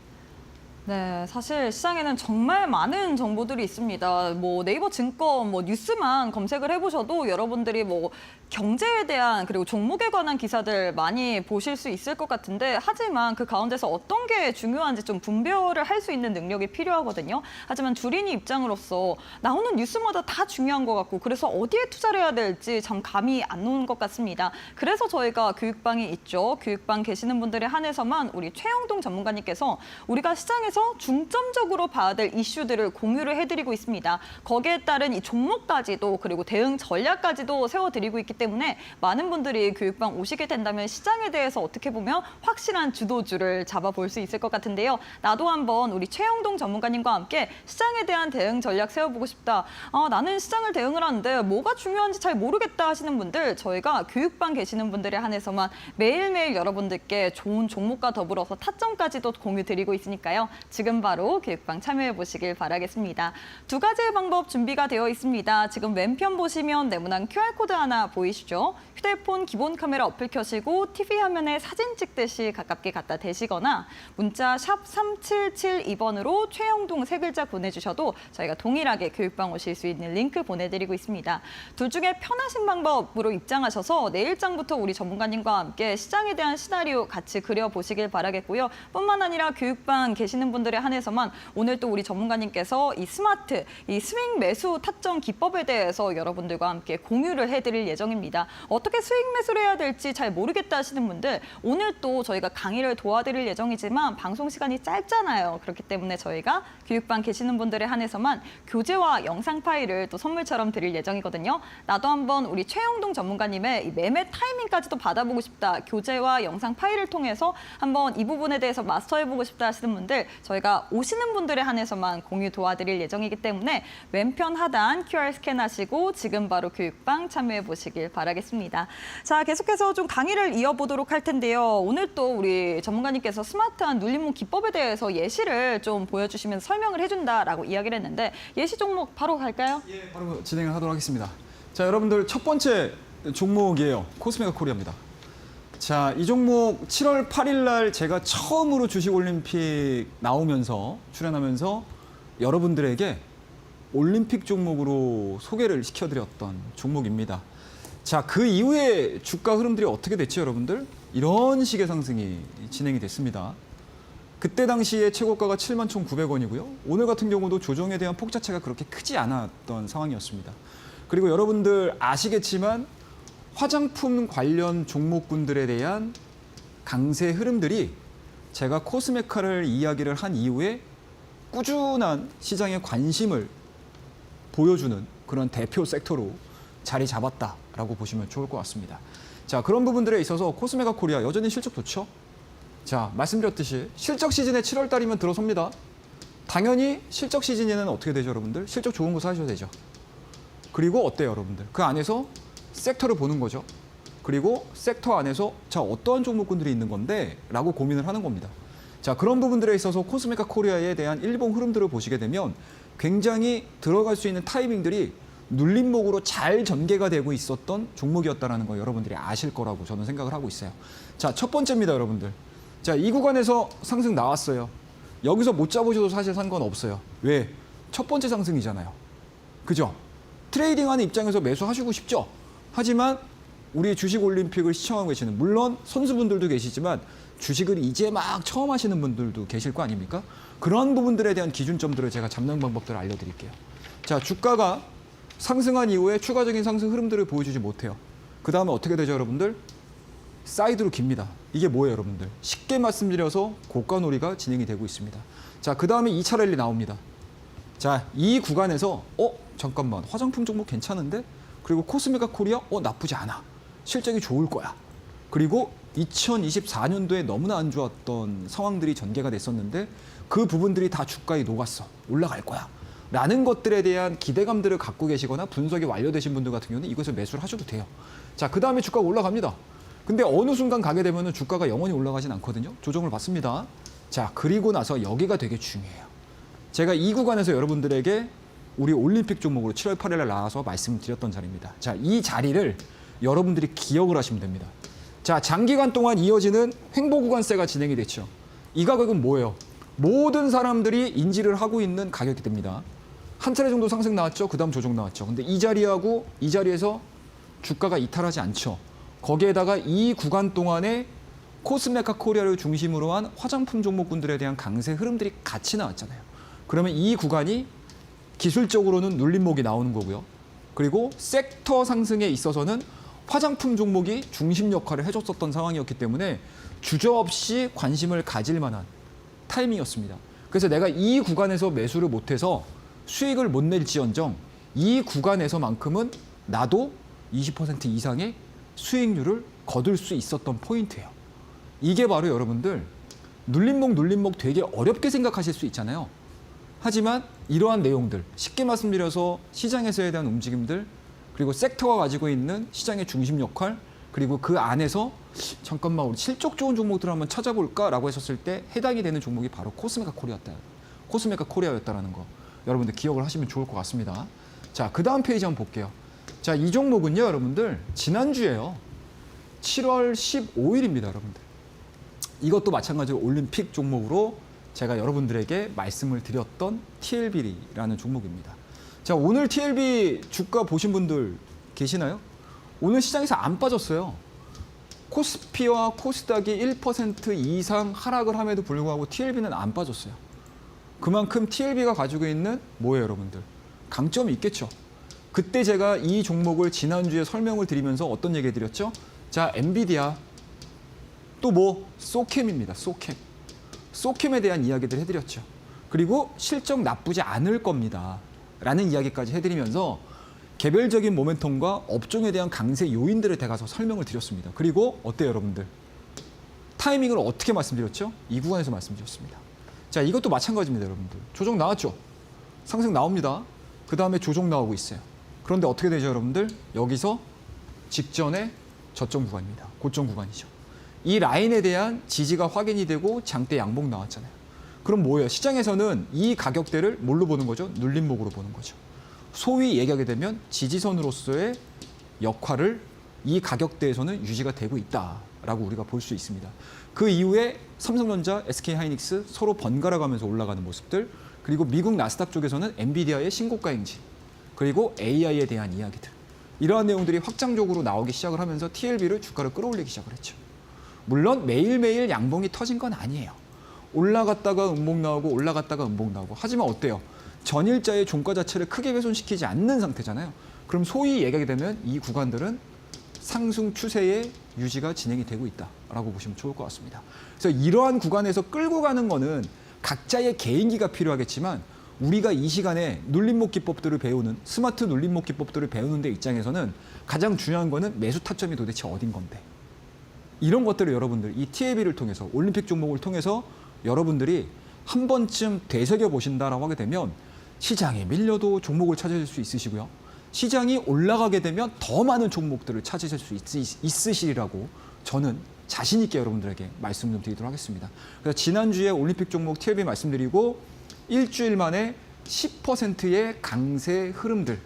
네, 사실 시장에는 정말 많은 정보들이 있습니다. 뭐 네이버 증권, 뭐 뉴스만 검색을 해보셔도 여러분들이 뭐 경제에 대한 그리고 종목에 관한 기사들 많이 보실 수 있을 것 같은데 하지만 그 가운데서 어떤 게 중요한지 좀 분별을 할 수 있는 능력이 필요하거든요. 하지만 주린이 입장으로서 나오는 뉴스마다 다 중요한 것 같고 그래서 어디에 투자를 해야 될지 참 감이 안 오는 것 같습니다. 그래서 저희가 교육방이 있죠. 교육방 계시는 분들에 한해서만 우리 최영동 전문가님께서 우리가 시장에서 중점적으로 봐야 될 이슈들을 공유를 해드리고 있습니다. 거기에 따른 이 종목까지도 그리고 대응 전략까지도 세워드리고 있기 때문에 많은 분들이 교육방 오시게 된다면 시장에 대해서 어떻게 보면 확실한 주도주를 잡아볼 수 있을 것 같은데요. 나도 한번 우리 최영동 전문가님과 함께 시장에 대한 대응 전략 세워보고 싶다. 나는 시장을 대응을 하는데 뭐가 중요한지 잘 모르겠다 하시는 분들 저희가 교육방 계시는 분들에 한해서만 매일매일 여러분들께 좋은 종목과 더불어서 타점까지도 공유 드리고 있으니까요. 지금 바로 교육방 참여해 보시길 바라겠습니다. 두 가지의 방법 준비가 되어 있습니다. 지금 왼편 보시면 네모난 QR코드 하나 보이시죠? 휴대폰 기본 카메라 어플 켜시고 TV 화면에 사진 찍듯이 가깝게 갖다 대시거나 문자 샵 3772번으로 최영동 세 글자 보내주셔도 저희가 동일하게 교육방 오실 수 있는 링크 보내드리고 있습니다. 둘 중에 편하신 방법으로 입장하셔서 내일장부터 우리 전문가님과 함께 시장에 대한 시나리오 같이 그려보시길 바라겠고요. 뿐만 아니라 교육방 계시는 분들에 한해서만 오늘 또 우리 전문가님께서 이 스마트, 이 스윙 매수 타점 기법에 대해서 여러분들과 함께 공유를 해드릴 예정입니다. 어떻게 수익 매수를 해야 될지 잘 모르겠다 하시는 분들 오늘 또 저희가 강의를 도와드릴 예정이지만 방송 시간이 짧잖아요. 그렇기 때문에 저희가 교육방 계시는 분들에 한해서만 교재와 영상 파일을 또 선물처럼 드릴 예정이거든요. 나도 한번 우리 최영동 전문가님의 이 매매 타이밍까지도 받아보고 싶다. 교재와 영상 파일을 통해서 한번 이 부분에 대해서 마스터해보고 싶다 하시는 분들 저희가 오시는 분들에 한해서만 공유 도와드릴 예정이기 때문에 왼편 하단 QR 스캔하시고 지금 바로 교육방 참여해 보시길 바라겠습니다. 자, 계속해서 좀 강의를 이어보도록 할 텐데요. 오늘 또 우리 전문가님께서 스마트한 눌림목 기법에 대해서 예시를 좀 보여주시면서 설명을 해준다라고 이야기를 했는데 예시 종목 바로 갈까요? 예, 바로 진행을 하도록 하겠습니다. 자, 여러분들 첫 번째 종목이에요. 코스메가 코리아입니다. 자, 이 종목 7월 8일 날 제가 처음으로 주식올림픽 나오면서 출연하면서 여러분들에게 올림픽 종목으로 소개를 시켜드렸던 종목입니다. 자, 그 이후에 주가 흐름들이 어떻게 됐죠, 여러분들? 이런 식의 상승이 진행이 됐습니다. 그때 당시에 최고가가 71,900원이고요. 오늘 같은 경우도 조정에 대한 폭 자체가 그렇게 크지 않았던 상황이었습니다. 그리고 여러분들 아시겠지만 화장품 관련 종목군들에 대한 강세 흐름들이 제가 코스메카를 이야기를 한 이후에 꾸준한 시장의 관심을 보여주는 그런 대표 섹터로 자리 잡았다라고 보시면 좋을 것 같습니다. 자, 그런 부분들에 있어서 코스메카 코리아 여전히 실적 좋죠? 자, 말씀드렸듯이 실적 시즌에 7월 달이면 들어섭니다. 당연히 실적 시즌에는 어떻게 되죠, 여러분들? 실적 좋은 거 사셔야 되죠. 그리고 어때요, 여러분들? 그 안에서 섹터를 보는 거죠. 그리고 섹터 안에서 자, 어떠한 종목군들이 있는 건데? 라고 고민을 하는 겁니다. 자, 그런 부분들에 있어서 코스메카 코리아에 대한 일봉 흐름들을 보시게 되면 굉장히 들어갈 수 있는 타이밍들이 눌림목으로 잘 전개가 되고 있었던 종목이었다는 거 여러분들이 아실 거라고 저는 생각을 하고 있어요. 자, 첫 번째입니다, 여러분들. 자, 이 구간에서 상승 나왔어요. 여기서 못 잡으셔도 사실 상관없어요. 왜? 첫 번째 상승이잖아요. 그죠? 트레이딩하는 입장에서 매수하시고 싶죠? 하지만 우리 주식올림픽을 시청하고 계시는, 물론 선수분들도 계시지만 주식을 이제 막 처음 하시는 분들도 계실 거 아닙니까? 그런 부분들에 대한 기준점들을 제가 잡는 방법들을 알려드릴게요. 자, 주가가 상승한 이후에 추가적인 상승 흐름들을 보여주지 못해요. 그 다음에 어떻게 되죠, 여러분들? 사이드로 깁니다. 이게 뭐예요, 여러분들? 쉽게 말씀드려서 고가놀이가 진행이 되고 있습니다. 자, 그 다음에 2차 랠리 나옵니다. 자, 이 구간에서 잠깐만, 화장품 종목 괜찮은데? 그리고 코스메카 코리아 나쁘지 않아. 실적이 좋을 거야. 그리고 2024년도에 너무나 안 좋았던 상황들이 전개가 됐었는데 그 부분들이 다 주가에 녹았어. 올라갈 거야. 라는 것들에 대한 기대감들을 갖고 계시거나 분석이 완료되신 분들 같은 경우는 이것을 매수를 하셔도 돼요. 자, 그 다음에 주가가 올라갑니다. 근데 어느 순간 가게 되면 주가가 영원히 올라가진 않거든요. 조정을 받습니다. 자, 그리고 나서 여기가 되게 중요해요. 제가 이 구간에서 여러분들에게 우리 올림픽 종목으로 7월 8일 날 나와서 말씀드렸던 자리입니다. 자, 이 자리를 여러분들이 기억을 하시면 됩니다. 자, 장기간 동안 이어지는 횡보 구간세가 진행이 됐죠. 이 가격은 뭐예요? 모든 사람들이 인지를 하고 있는 가격이 됩니다. 한 차례 정도 상승 나왔죠. 그 다음 조정 나왔죠. 근데 이 자리하고 이 자리에서 주가가 이탈하지 않죠. 거기에다가 이 구간 동안에 코스메카 코리아를 중심으로 한 화장품 종목군들에 대한 강세 흐름들이 같이 나왔잖아요. 그러면 이 구간이 기술적으로는 눌림목이 나오는 거고요. 그리고 섹터 상승에 있어서는 화장품 종목이 중심 역할을 해줬었던 상황이었기 때문에 주저없이 관심을 가질 만한 타이밍이었습니다. 그래서 내가 이 구간에서 매수를 못해서 수익을 못 낼지언정 이 구간에서만큼은 나도 20% 이상의 수익률을 거둘 수 있었던 포인트예요. 이게 바로 여러분들 눌림목 되게 어렵게 생각하실 수 있잖아요. 하지만 이러한 내용들, 쉽게 말씀드려서 시장에서에 대한 움직임들, 그리고 섹터가 가지고 있는 시장의 중심 역할, 그리고 그 안에서 잠깐만 우리 실적 좋은 종목들을 한번 찾아볼까라고 했었을 때 해당이 되는 종목이 바로 코스메카 코리아였다라는 거 여러분들 기억을 하시면 좋을 것 같습니다. 자, 그 다음 페이지 한번 볼게요. 자, 이 종목은요, 여러분들 지난주에요. 7월 15일입니다, 여러분들. 이것도 마찬가지로 올림픽 종목으로 제가 여러분들에게 말씀을 드렸던 TLB라는 종목입니다. 자, 오늘 TLB 주가 보신 분들 계시나요? 오늘 시장에서 안 빠졌어요. 코스피와 코스닥이 1% 이상 하락을 함에도 불구하고 TLB는 안 빠졌어요. 그만큼 TLB가 가지고 있는 뭐예요, 여러분들? 강점이 있겠죠. 그때 제가 이 종목을 지난주에 설명을 드리면서 어떤 얘기 드렸죠? 자, 엔비디아, 또 뭐? 소캠입니다. 소캠에 대한 이야기들 해드렸죠. 그리고 실적 나쁘지 않을 겁니다. 라는 이야기까지 해드리면서 개별적인 모멘텀과 업종에 대한 강세 요인들을 대가서 설명을 드렸습니다. 그리고 어때요, 여러분들? 타이밍을 어떻게 말씀드렸죠? 이 구간에서 말씀드렸습니다. 자, 이것도 마찬가지입니다, 여러분들. 조정 나왔죠? 상승 나옵니다. 그 다음에 조정 나오고 있어요. 그런데 어떻게 되죠, 여러분들? 여기서 직전에 저점 구간입니다. 고점 구간이죠. 이 라인에 대한 지지가 확인이 되고 장대 양봉 나왔잖아요. 그럼 뭐예요? 시장에서는 이 가격대를 뭘로 보는 거죠? 눌림목으로 보는 거죠. 소위 얘기하게 되면 지지선으로서의 역할을 이 가격대에서는 유지가 되고 있다라고 우리가 볼 수 있습니다. 그 이후에 삼성전자, SK하이닉스 서로 번갈아 가면서 올라가는 모습들, 그리고 미국 나스닥 쪽에서는 엔비디아의 신고가 행진, 그리고 AI에 대한 이야기들, 이러한 내용들이 확장적으로 나오기 시작을 하면서 TLB를 주가를 끌어올리기 시작을 했죠. 물론 매일매일 양봉이 터진 건 아니에요. 올라갔다가 음봉 나오고 올라갔다가 음봉 나오고. 하지만 어때요? 전일자의 종가 자체를 크게 훼손시키지 않는 상태잖아요. 그럼 소위 얘기하게 되면 이 구간들은 상승 추세의 유지가 진행이 되고 있다라고 보시면 좋을 것 같습니다. 그래서 이러한 구간에서 끌고 가는 거는 각자의 개인기가 필요하겠지만 우리가 이 시간에 눌림목 기법들을 배우는, 스마트 눌림목 기법들을 배우는 데 입장에서는 가장 중요한 거는 매수 타점이 도대체 어딘 건데, 이런 것들을 여러분들 이 TLB를 통해서, 올림픽 종목을 통해서 여러분들이 한 번쯤 되새겨 보신다라고 하게 되면 시장에 밀려도 종목을 찾으실 수 있으시고요. 시장이 올라가게 되면 더 많은 종목들을 찾으실 수 있으시리라고 저는 자신 있게 여러분들에게 말씀 좀 드리도록 하겠습니다. 그래서 지난주에 올림픽 종목 TLB 말씀드리고 일주일 만에 10%의 강세 흐름들,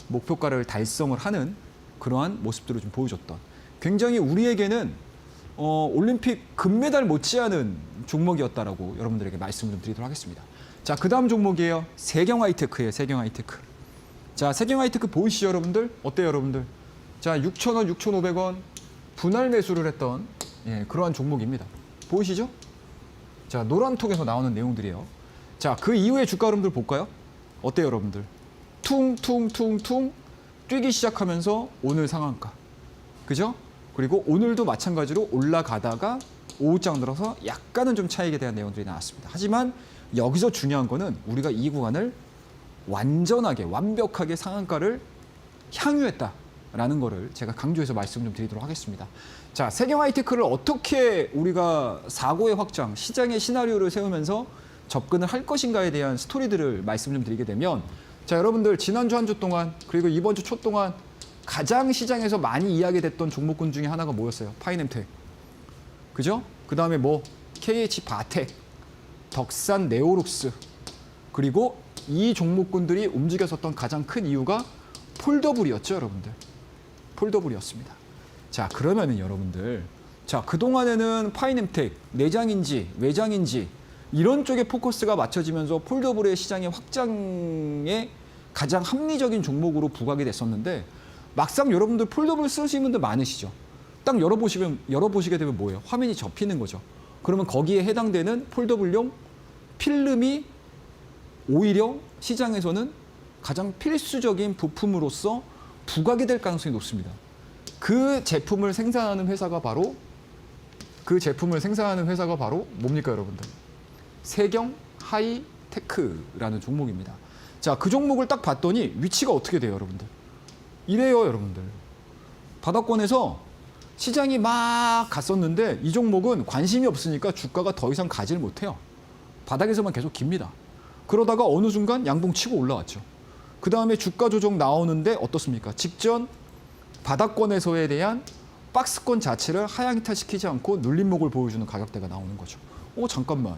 목표가를 달성을 하는 그러한 모습들을 좀 보여줬던, 굉장히 우리에게는 올림픽 금메달 못지않은 종목이었다라고 여러분들에게 말씀을 좀 드리도록 하겠습니다. 자, 그 다음 종목이에요. 세경하이테크예요. 세경하이테크. 자, 세경하이테크 보이시죠, 여러분들? 어때요, 여러분들? 자, 6,000원, 6,500원 분할 매수를 했던 그러한 종목입니다. 보이시죠? 자, 노란톡에서 나오는 내용들이에요. 자, 그 이후의 주가 흐름들 볼까요? 어때요, 여러분들? 퉁퉁퉁퉁 뛰기 시작하면서 오늘 상한가. 그죠? 그리고 오늘도 마찬가지로 올라가다가 오후장 들어서 약간은 좀 차익에 대한 내용들이 나왔습니다. 하지만 여기서 중요한 거는 우리가 이 구간을 완전하게, 완벽하게 상한가를 향유했다라는 거를 제가 강조해서 말씀 좀 드리도록 하겠습니다. 자, 세경하이테크를 어떻게 우리가 사고의 확장, 시장의 시나리오를 세우면서 접근을 할 것인가에 대한 스토리들을 말씀 좀 드리게 되면, 자, 여러분들 지난주 한 주 동안, 그리고 이번 주 초 동안 가장 시장에서 많이 이야기됐던 종목군 중에 하나가 뭐였어요? 파이nem텍. 그죠? 그 다음에 뭐 KH바텍, 덕산 네오룩스, 그리고 이 종목군들이 움직였었던 가장 큰 이유가 폴더블이었죠, 여러분들. 폴더블이었습니다. 자, 그러면은 여러분들, 자, 그동안에는 파이nem텍, 내장인지 외장인지 이런 쪽에 포커스가 맞춰지면서 폴더블의 시장의 확장에 가장 합리적인 종목으로 부각이 됐었는데, 막상 여러분들 폴더블 쓰시는 분들 많으시죠. 딱 열어보시게 되면 뭐예요? 화면이 접히는 거죠. 그러면 거기에 해당되는 폴더블용 필름이 오히려 시장에서는 가장 필수적인 부품으로서 부각이 될 가능성이 높습니다. 그 제품을 생산하는 회사가 바로 뭡니까, 여러분들? 세경 하이테크라는 종목입니다. 자, 그 종목을 딱 봤더니 위치가 어떻게 돼요, 여러분들? 이래요, 여러분들. 바닥권에서 시장이 막 갔었는데 이 종목은 관심이 없으니까 주가가 더 이상 가지를 못해요. 바닥에서만 계속 깁니다. 그러다가 어느 순간 양봉 치고 올라왔죠. 그 다음에 주가 조정 나오는데 어떻습니까? 직전 바닥권에서에 대한 박스권 자체를 하향이탈시키지 않고 눌림목을 보여주는 가격대가 나오는 거죠. 잠깐만.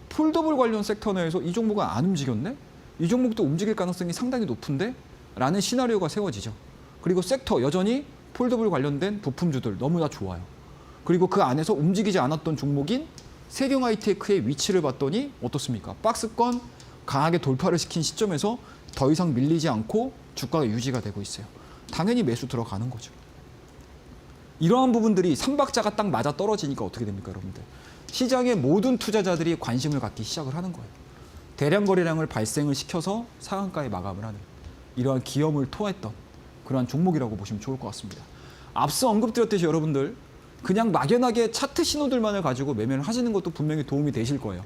폴더블 관련 섹터 내에서 이 종목은 안 움직였네? 이 종목도 움직일 가능성이 상당히 높은데? 라는 시나리오가 세워지죠. 그리고 섹터 여전히 폴더블 관련된 부품주들 너무나 좋아요. 그리고 그 안에서 움직이지 않았던 종목인 세경하이테크의 위치를 봤더니 어떻습니까? 박스권 강하게 돌파를 시킨 시점에서 더 이상 밀리지 않고 주가가 유지가 되고 있어요. 당연히 매수 들어가는 거죠. 이러한 부분들이 3박자가 딱 맞아 떨어지니까 어떻게 됩니까, 여러분들? 시장의 모든 투자자들이 관심을 갖기 시작을 하는 거예요. 대량 거래량을 발생을 시켜서 상한가에 마감을 하는 이러한 기염을 토했던 그러한 종목이라고 보시면 좋을 것 같습니다. 앞서 언급드렸듯이 여러분들 그냥 막연하게 차트 신호들만을 가지고 매매를 하시는 것도 분명히 도움이 되실 거예요.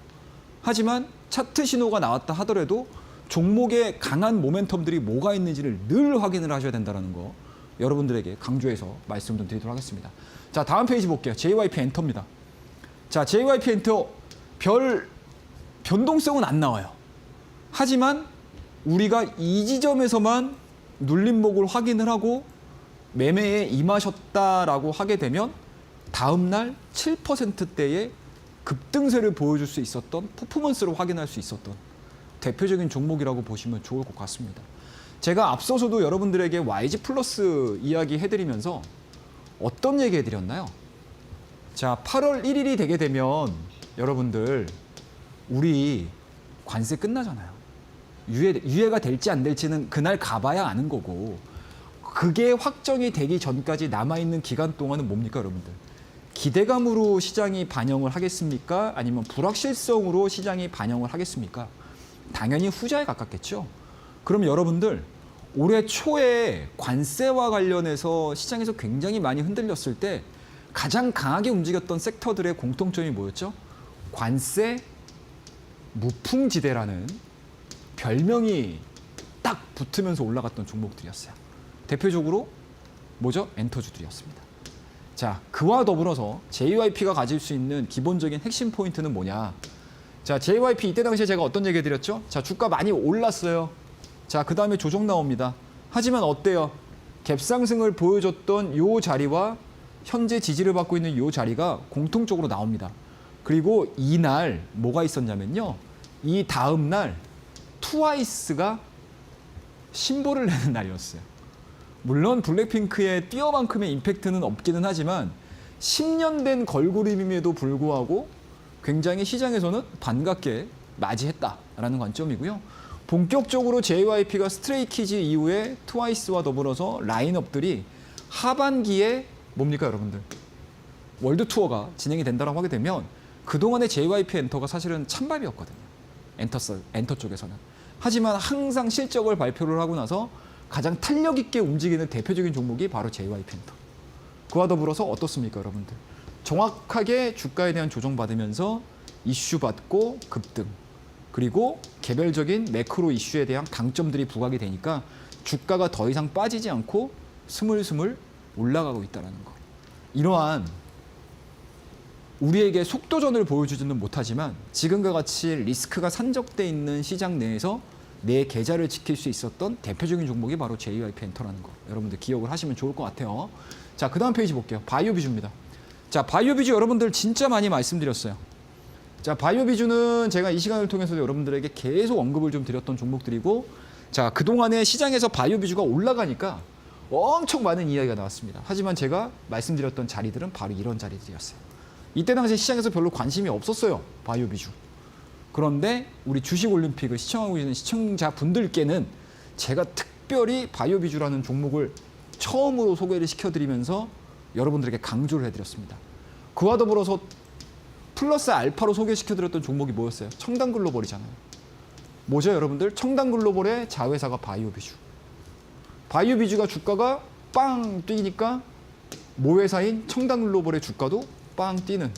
하지만 차트 신호가 나왔다 하더라도 종목의 강한 모멘텀들이 뭐가 있는지를 늘 확인을 하셔야 된다는 거 여러분들에게 강조해서 말씀 좀 드리도록 하겠습니다. 자, 다음 페이지 볼게요. JYP 엔터입니다. 자, JYP 엔터 별 변동성은 안 나와요. 하지만 우리가 이 지점에서만 눌림목을 확인을 하고 매매에 임하셨다라고 하게 되면 다음 날 7%대의 급등세를 보여줄 수 있었던 퍼포먼스를 확인할 수 있었던 대표적인 종목이라고 보시면 좋을 것 같습니다. 제가 앞서서도 여러분들에게 YG 플러스 이야기 해드리면서 어떤 얘기 해드렸나요? 자, 8월 1일이 되게 되면 여러분들 우리 관세 끝나잖아요. 유예가 될지 안 될지는 그날 가봐야 아는 거고, 그게 확정이 되기 전까지 남아있는 기간 동안은 뭡니까 여러분들? 기대감으로 시장이 반영을 하겠습니까? 아니면 불확실성으로 시장이 반영을 하겠습니까? 당연히 후자에 가깝겠죠. 그럼 여러분들 올해 초에 관세와 관련해서 시장에서 굉장히 많이 흔들렸을 때 가장 강하게 움직였던 섹터들의 공통점이 뭐였죠? 관세 무풍지대라는 별명이 딱 붙으면서 올라갔던 종목들이었어요. 대표적으로 뭐죠? 엔터주들이었습니다. 자, 그와 더불어서 JYP가 가질 수 있는 기본적인 핵심 포인트는 뭐냐? 자, JYP 이때 당시에 제가 어떤 얘기 해드렸죠? 자, 주가 많이 올랐어요. 자, 그 다음에 조정 나옵니다. 하지만 어때요? 갭상승을 보여줬던 요 자리와 현재 지지를 받고 있는 요 자리가 공통적으로 나옵니다. 그리고 이날 뭐가 있었냐면요. 이 다음 날 트와이스가 신보를 내는 날이었어요. 물론 블랙핑크의 뛰어만큼의 임팩트는 없기는 하지만 10년 된 걸그룹임에도 불구하고 굉장히 시장에서는 반갑게 맞이했다라는 관점이고요. 본격적으로 JYP가 스트레이키즈 이후에 트와이스와 더불어서 라인업들이 하반기에 뭡니까 여러분들? 월드 투어가 진행이 된다고 하게 되면 그동안의 JYP 엔터가 사실은 찬밥이었거든요. 엔터 쪽에서는. 하지만 항상 실적을 발표를 하고 나서 가장 탄력 있게 움직이는 대표적인 종목이 바로 JYP 엔터. 그와 더불어서 어떻습니까 여러분들? 정확하게 주가에 대한 조정받으면서 이슈 받고 급등. 그리고 개별적인 매크로 이슈에 대한 강점들이 부각이 되니까 주가가 더 이상 빠지지 않고 스물스물 올라가고 있다는 거. 이러한 우리에게 속도전을 보여주지는 못하지만 지금과 같이 리스크가 산적돼 있는 시장 내에서 내 계좌를 지킬 수 있었던 대표적인 종목이 바로 JYP 엔터라는 거. 여러분들 기억을 하시면 좋을 것 같아요. 자, 그 다음 페이지 볼게요. 바이오 비주입니다. 자, 바이오 비주 여러분들 진짜 많이 말씀드렸어요. 자, 바이오 비주는 제가 이 시간을 통해서 여러분들에게 계속 언급을 좀 드렸던 종목들이고, 자, 그동안에 시장에서 바이오 비주가 올라가니까 엄청 많은 이야기가 나왔습니다. 하지만 제가 말씀드렸던 자리들은 바로 이런 자리들이었어요. 이때 당시에 시장에서 별로 관심이 없었어요. 바이오 비주. 그런데 우리 주식 올림픽을 시청하고 있는 시청자분들께는 제가 특별히 바이오 비주라는 종목을 처음으로 소개를 시켜드리면서 여러분들에게 강조를 해드렸습니다. 그와 더불어서 플러스 알파로 소개시켜드렸던 종목이 뭐였어요? 청담글로벌이잖아요. 뭐죠 여러분들? 청담글로벌의 자회사가 바이오비주. 바이오비주가 주가가 빵 뛰니까 모회사인 청담글로벌의 주가도 빵 뛰는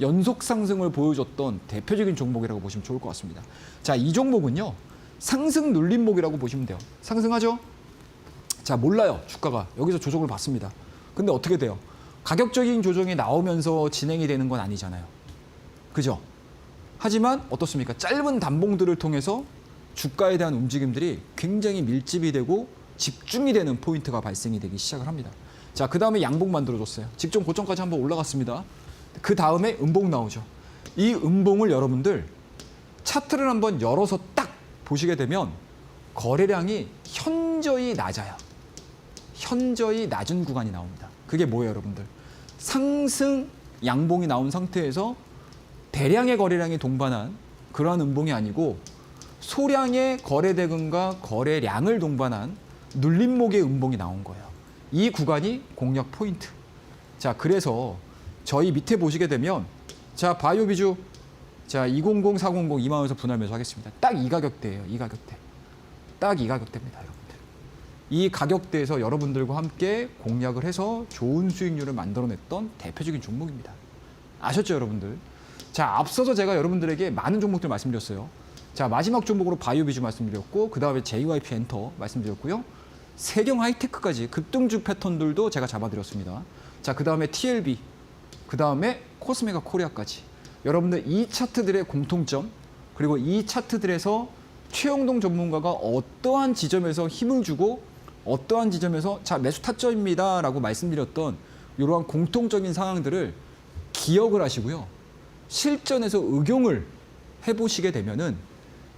연속 상승을 보여줬던 대표적인 종목이라고 보시면 좋을 것 같습니다. 자, 이 종목은요. 상승 눌림목이라고 보시면 돼요. 상승하죠? 자, 몰라요. 주가가. 여기서 조정을 받습니다. 근데 어떻게 돼요? 가격적인 조정이 나오면서 진행이 되는 건 아니잖아요. 그죠? 하지만 어떻습니까? 짧은 단봉들을 통해서 주가에 대한 움직임들이 굉장히 밀집이 되고 집중이 되는 포인트가 발생이 되기 시작을 합니다. 자, 그 다음에 양봉 만들어줬어요. 직전 고점까지 한번 올라갔습니다. 그 다음에 음봉 나오죠. 이 음봉을 여러분들 차트를 한번 열어서 딱 보시게 되면 거래량이 현저히 낮아요. 현저히 낮은 구간이 나옵니다. 그게 뭐예요, 여러분들? 상승 양봉이 나온 상태에서 대량의 거래량이 동반한 그러한 음봉이 아니고 소량의 거래 대금과 거래량을 동반한 눌림목의 음봉이 나온 거예요. 이 구간이 공략 포인트. 자, 그래서 저희 밑에 보시게 되면 자, 바이오 비주 자, 200, 400, 2만 원에서 분할 매수하겠습니다. 딱 이 가격대예요. 이 가격대. 딱 이 가격대입니다, 여러분들. 이 가격대에서 여러분들과 함께 공략을 해서 좋은 수익률을 만들어냈던 대표적인 종목입니다. 아셨죠, 여러분들? 자, 앞서서 제가 여러분들에게 많은 종목들 말씀드렸어요. 자, 마지막 종목으로 바이오 비주 말씀드렸고, 그 다음에 JYP 엔터 말씀드렸고요. 세경 하이테크까지 급등주 패턴들도 제가 잡아드렸습니다. 자, 그 다음에 TLB, 그 다음에 코스메가 코리아까지. 여러분들 이 차트들의 공통점, 그리고 이 차트들에서 최영동 전문가가 어떠한 지점에서 힘을 주고 어떠한 지점에서 자, 매수 타점입니다 라고 말씀드렸던 이러한 공통적인 상황들을 기억을 하시고요. 실전에서 응용을 해보시게 되면은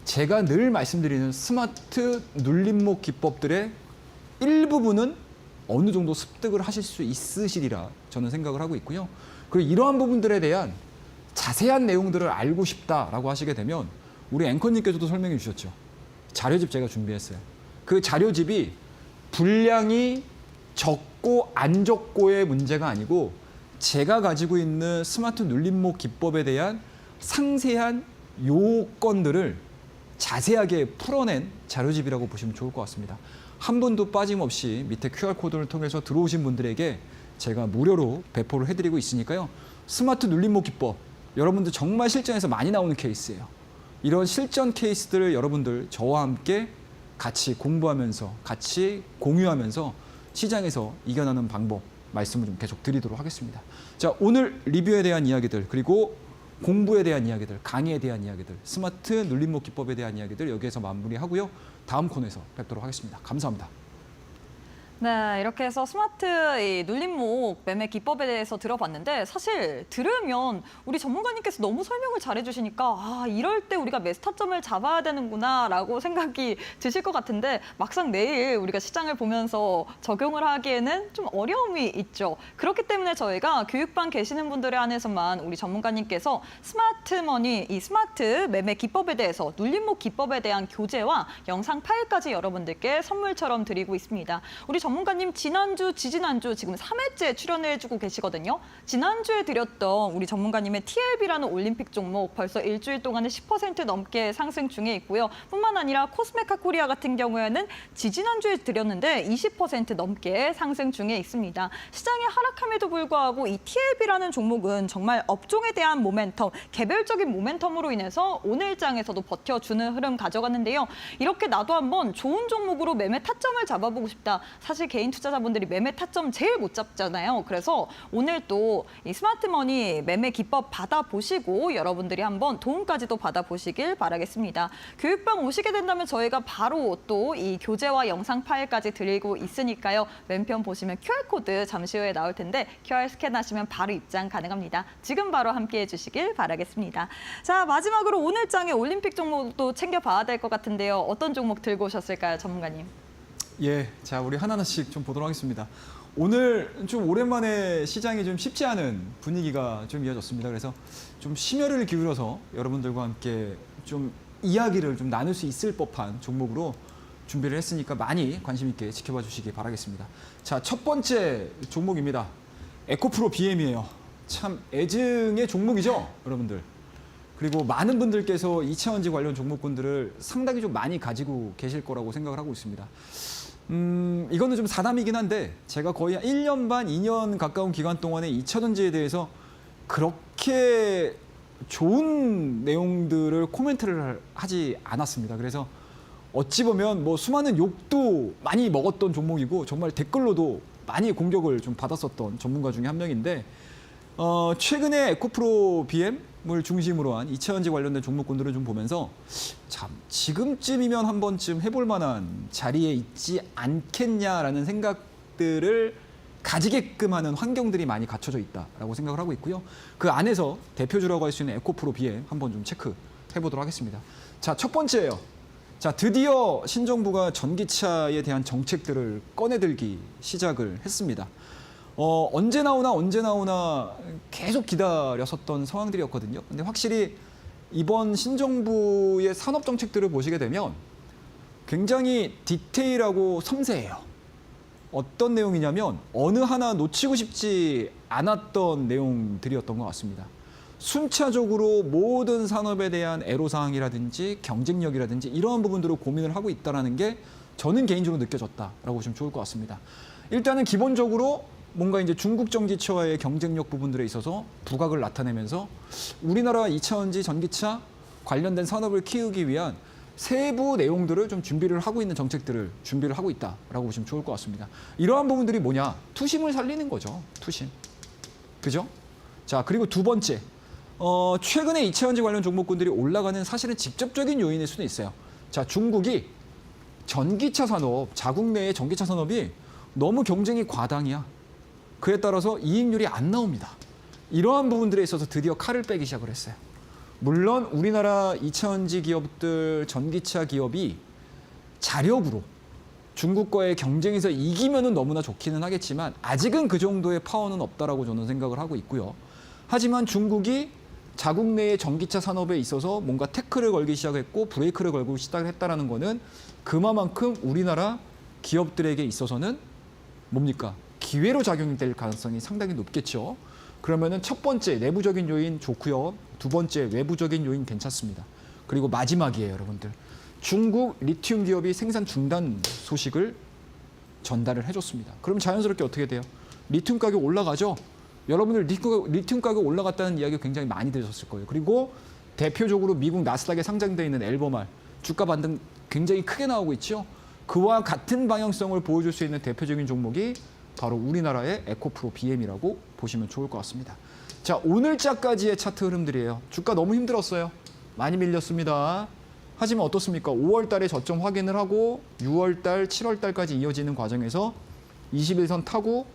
제가 늘 말씀드리는 스마트 눌림목 기법들의 일부분은 어느 정도 습득을 하실 수 있으시리라 저는 생각을 하고 있고요. 그리고 이러한 부분들에 대한 자세한 내용들을 알고 싶다라고 하시게 되면 우리 앵커님께서도 설명해 주셨죠. 자료집 제가 준비했어요. 그 자료집이 분량이 적고 안 적고의 문제가 아니고 제가 가지고 있는 스마트 눌림목 기법에 대한 상세한 요건들을 자세하게 풀어낸 자료집이라고 보시면 좋을 것 같습니다. 한 분도 빠짐없이 밑에 QR코드를 통해서 들어오신 분들에게 제가 무료로 배포를 해드리고 있으니까요. 스마트 눌림목 기법, 여러분들 정말 실전에서 많이 나오는 케이스예요. 이런 실전 케이스들을 여러분들 저와 함께 같이 공부하면서 같이 공유하면서 시장에서 이겨나는 방법 말씀을 좀 계속 드리도록 하겠습니다. 자, 오늘 리뷰에 대한 이야기들 그리고 공부에 대한 이야기들, 강의에 대한 이야기들, 스마트 눌림목 기법에 대한 이야기들 여기에서 마무리하고요. 다음 코너에서 뵙도록 하겠습니다. 감사합니다. 네, 이렇게 해서 스마트 이 눌림목 매매 기법에 대해서 들어봤는데 사실 들으면 우리 전문가님께서 너무 설명을 잘해주시니까 아, 이럴 때 우리가 매수 타점을 잡아야 되는구나라고 생각이 드실 것 같은데 막상 내일 우리가 시장을 보면서 적용을 하기에는 좀 어려움이 있죠. 그렇기 때문에 저희가 교육반 계시는 분들에 한해서만 우리 전문가님께서 스마트머니, 이 스마트 매매 기법에 대해서 눌림목 기법에 대한 교재와 영상 파일까지 여러분들께 선물처럼 드리고 있습니다. 우리 전문가님 지난주, 지지난주 지금 3회째 출연해주고 계시거든요. 지난주에 드렸던 우리 전문가님의 TLB라는 올림픽 종목 벌써 일주일 동안에 10% 넘게 상승 중에 있고요. 뿐만 아니라 코스메카 코리아 같은 경우에는 지지난주에 드렸는데 20% 넘게 상승 중에 있습니다. 시장이 하락함에도 불구하고 이 TLB라는 종목은 정말 업종에 대한 모멘텀, 개별적인 모멘텀으로 인해서 오늘장에서도 버텨주는 흐름 가져갔는데요. 이렇게 나도 한번 좋은 종목으로 매매 타점을 잡아보고 싶다. 사실 개인 투자자분들이 매매 타점 제일 못 잡잖아요. 그래서 오늘 또 이 스마트머니 매매 기법 받아보시고 여러분들이 한번 도움까지도 받아보시길 바라겠습니다. 교육방 오시게 된다면 저희가 바로 또 이 교재와 영상 파일까지 드리고 있으니까요. 왼편 보시면 QR코드 잠시 후에 나올 텐데 QR 스캔하시면 바로 입장 가능합니다. 지금 바로 함께해 주시길 바라겠습니다. 자, 마지막으로 오늘 장의 올림픽 종목도 챙겨봐야 될 것 같은데요. 어떤 종목 들고 오셨을까요, 전문가님? 예, 자 우리 하나하나씩 좀 보도록 하겠습니다. 오늘 좀 오랜만에 시장이 좀 쉽지 않은 분위기가 좀 이어졌습니다. 그래서 좀 심혈을 기울여서 여러분들과 함께 좀 이야기를 좀 나눌 수 있을 법한 종목으로 준비를 했으니까 많이 관심 있게 지켜봐 주시기 바라겠습니다. 자, 첫 번째 종목입니다. 에코프로 BM이에요. 참 애증의 종목이죠, 여러분들. 그리고 많은 분들께서 이차원지 관련 종목군들을 상당히 좀 많이 가지고 계실 거라고 생각을 하고 있습니다. 이거는 좀 사담이긴 한데 제가 거의 1년 반, 2년 가까운 기간 동안에 이차전지에 대해서 그렇게 좋은 내용들을 코멘트를 하지 않았습니다. 그래서 어찌 보면 뭐 수많은 욕도 많이 먹었던 종목이고 정말 댓글로도 많이 공격을 좀 받았었던 전문가 중에 한 명인데 최근에 에코프로 BM을 중심으로 한 이차전지 관련된 종목군들을 좀 보면서 참 지금쯤이면 한 번쯤 해볼 만한 자리에 있지 않겠냐라는 생각들을 가지게끔 하는 환경들이 많이 갖춰져 있다라고 생각을 하고 있고요. 그 안에서 대표주라고 할 수 있는 에코프로 BM 한번 좀 체크해 보도록 하겠습니다. 자, 첫 번째예요. 자, 드디어 신정부가 전기차에 대한 정책들을 꺼내들기 시작을 했습니다. 언제 나오나 계속 기다렸었던 상황들이었거든요. 근데 확실히 이번 신정부의 산업 정책들을 보시게 되면 굉장히 디테일하고 섬세해요. 어떤 내용이냐면 어느 하나 놓치고 싶지 않았던 내용들이었던 것 같습니다. 순차적으로 모든 산업에 대한 애로사항이라든지 경쟁력이라든지 이러한 부분들을 고민을 하고 있다는 게 저는 개인적으로 느껴졌다라고 보시면 좋을 것 같습니다. 일단은 기본적으로 뭔가 이제 중국 전기차와의 경쟁력 부분들에 있어서 부각을 나타내면서 우리나라 이차전지 전기차 관련된 산업을 키우기 위한 세부 내용들을 좀 준비를 하고 있는 정책들을 준비를 하고 있다라고 보시면 좋을 것 같습니다. 이러한 부분들이 뭐냐? 투심을 살리는 거죠. 투심. 그죠? 자, 그리고 두 번째. 최근에 이차전지 관련 종목군들이 올라가는 사실은 직접적인 요인일 수는 있어요. 자, 중국이 전기차 산업, 자국 내의 전기차 산업이 너무 경쟁이 과당이야. 그에 따라서 이익률이 안 나옵니다. 이러한 부분들에 있어서 드디어 칼을 빼기 시작을 했어요. 물론 우리나라 이차전지 기업들, 전기차 기업이 자력으로 중국과의 경쟁에서 이기면은 너무나 좋기는 하겠지만 아직은 그 정도의 파워는 없다라고 저는 생각을 하고 있고요. 하지만 중국이 자국 내의 전기차 산업에 있어서 뭔가 태클을 걸기 시작했고 브레이크를 걸고 시작을 했다라는 거는 그만큼 우리나라 기업들에게 있어서는 뭡니까? 기회로 작용이 될 가능성이 상당히 높겠죠. 그러면은 첫 번째 내부적인 요인 좋고요. 두 번째 외부적인 요인 괜찮습니다. 그리고 마지막이에요, 여러분들. 중국 리튬 기업이 생산 중단 소식을 전달을 해줬습니다. 그럼 자연스럽게 어떻게 돼요? 리튬 가격 올라가죠? 여러분들 리튬 가격 올라갔다는 이야기 굉장히 많이 들으셨을 거예요. 그리고 대표적으로 미국 나스닥에 상장되어 있는 엘버말 주가 반등 굉장히 크게 나오고 있죠. 그와 같은 방향성을 보여줄 수 있는 대표적인 종목이 바로 우리나라의 에코프로 BM이라고 보시면 좋을 것 같습니다. 자, 오늘자까지의 차트 흐름들이에요. 주가 너무 힘들었어요. 많이 밀렸습니다. 하지만 어떻습니까? 5월 달에 저점 확인을 하고 6월 달, 7월 달까지 이어지는 과정에서 21선 타고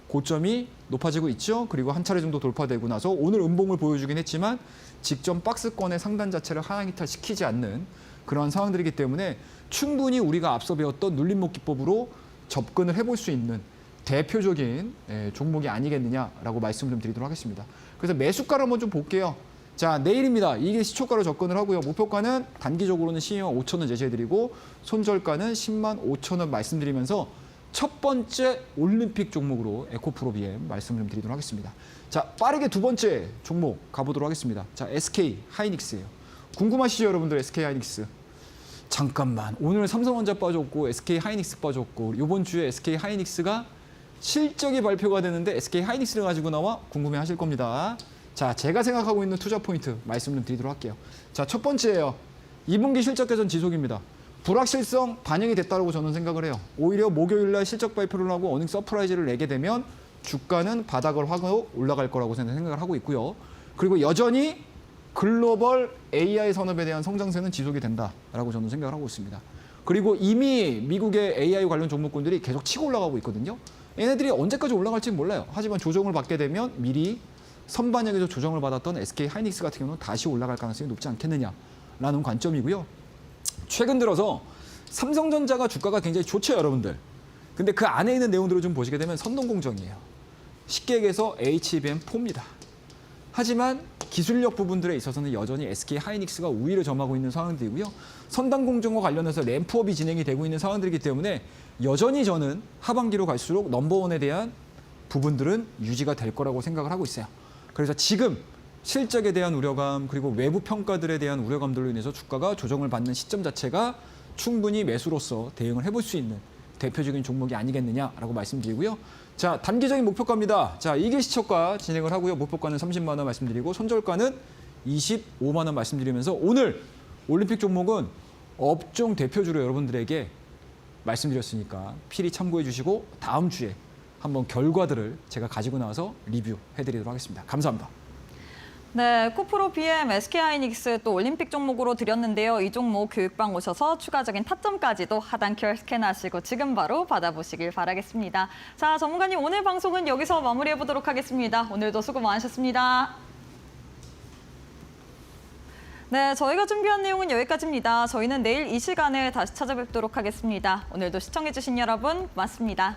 고점이 높아지고 있죠. 그리고 한 차례 정도 돌파되고 나서 오늘 음봉을 보여주긴 했지만 직전 박스권의 상단 자체를 하향 이탈시키지 않는 그러한 상황들이기 때문에 충분히 우리가 앞서 배웠던 눌림목 기법으로 접근을 해볼 수 있는 대표적인 종목이 아니겠느냐라고 말씀을 좀 드리도록 하겠습니다. 그래서 매수가를 한번 좀 볼게요. 자, 내일입니다. 이게 시초가로 접근을 하고요. 목표가는 단기적으로는 12만 5천 원 제시해드리고 손절가는 10만 5천 원 말씀드리면서 첫 번째 올림픽 종목으로 에코프로 BM 말씀을 좀 드리도록 하겠습니다. 자, 빠르게 두 번째 종목 가보도록 하겠습니다. 자, SK 하이닉스예요. 궁금하시죠, 여러분들? SK 하이닉스. 잠깐만. 오늘 삼성전자 빠졌고 SK 하이닉스 빠졌고 이번 주에 SK 하이닉스가 실적이 발표가 되는데 SK 하이닉스를 가지고 나와 궁금해하실 겁니다. 자, 제가 생각하고 있는 투자 포인트 말씀 좀 드리도록 할게요. 자, 첫 번째예요. 2분기 실적 개선 지속입니다. 불확실성 반영이 됐다고 저는 생각을 해요. 오히려 목요일 날 실적 발표를 하고 어닝 서프라이즈를 내게 되면 주가는 바닥을 하고 올라갈 거라고 생각을 하고 있고요. 그리고 여전히 글로벌 AI 산업에 대한 성장세는 지속이 된다라고 저는 생각을 하고 있습니다. 그리고 이미 미국의 AI 관련 종목군들이 계속 치고 올라가고 있거든요. 얘네들이 언제까지 올라갈지 몰라요. 하지만 조정을 받게 되면 미리 선반영에서 조정을 받았던 SK 하이닉스 같은 경우는 다시 올라갈 가능성이 높지 않겠느냐라는 관점이고요. 최근 들어서 삼성전자가 주가가 굉장히 좋죠, 여러분들. 근데 그 안에 있는 내용들을 좀 보시게 되면 선동공정이에요. 쉽게 얘기해서 HBM4입니다. 하지만 기술력 부분들에 있어서는 여전히 SK 하이닉스가 우위를 점하고 있는 상황들이고요. 선단공정과 관련해서 램프업이 진행이 되고 있는 상황들이기 때문에 여전히 저는 하반기로 갈수록 넘버원에 대한 부분들은 유지가 될 거라고 생각을 하고 있어요. 그래서 지금 실적에 대한 우려감 그리고 외부 평가들에 대한 우려감들로 인해서 주가가 조정을 받는 시점 자체가 충분히 매수로서 대응을 해볼 수 있는 대표적인 종목이 아니겠느냐라고 말씀드리고요. 자, 단기적인 목표가입니다. 자, 이게 시초가 진행을 하고요. 목표가는 30만 원 말씀드리고 손절가는 25만 원 말씀드리면서 오늘 올림픽 종목은 업종 대표주로 여러분들에게 말씀드렸으니까 필히 참고해 주시고 다음 주에 한번 결과들을 제가 가지고 나와서 리뷰해드리도록 하겠습니다. 감사합니다. 네, 코프로 BM, SK하이닉스 또 올림픽 종목으로 드렸는데요. 이 종목 교육방 오셔서 추가적인 타점까지도 하단 QR 스캔하시고 지금 바로 받아보시길 바라겠습니다. 자, 전문가님 오늘 방송은 여기서 마무리해보도록 하겠습니다. 오늘도 수고 많으셨습니다. 네, 저희가 준비한 내용은 여기까지입니다. 저희는 내일 이 시간에 다시 찾아뵙도록 하겠습니다. 오늘도 시청해주신 여러분 고맙습니다.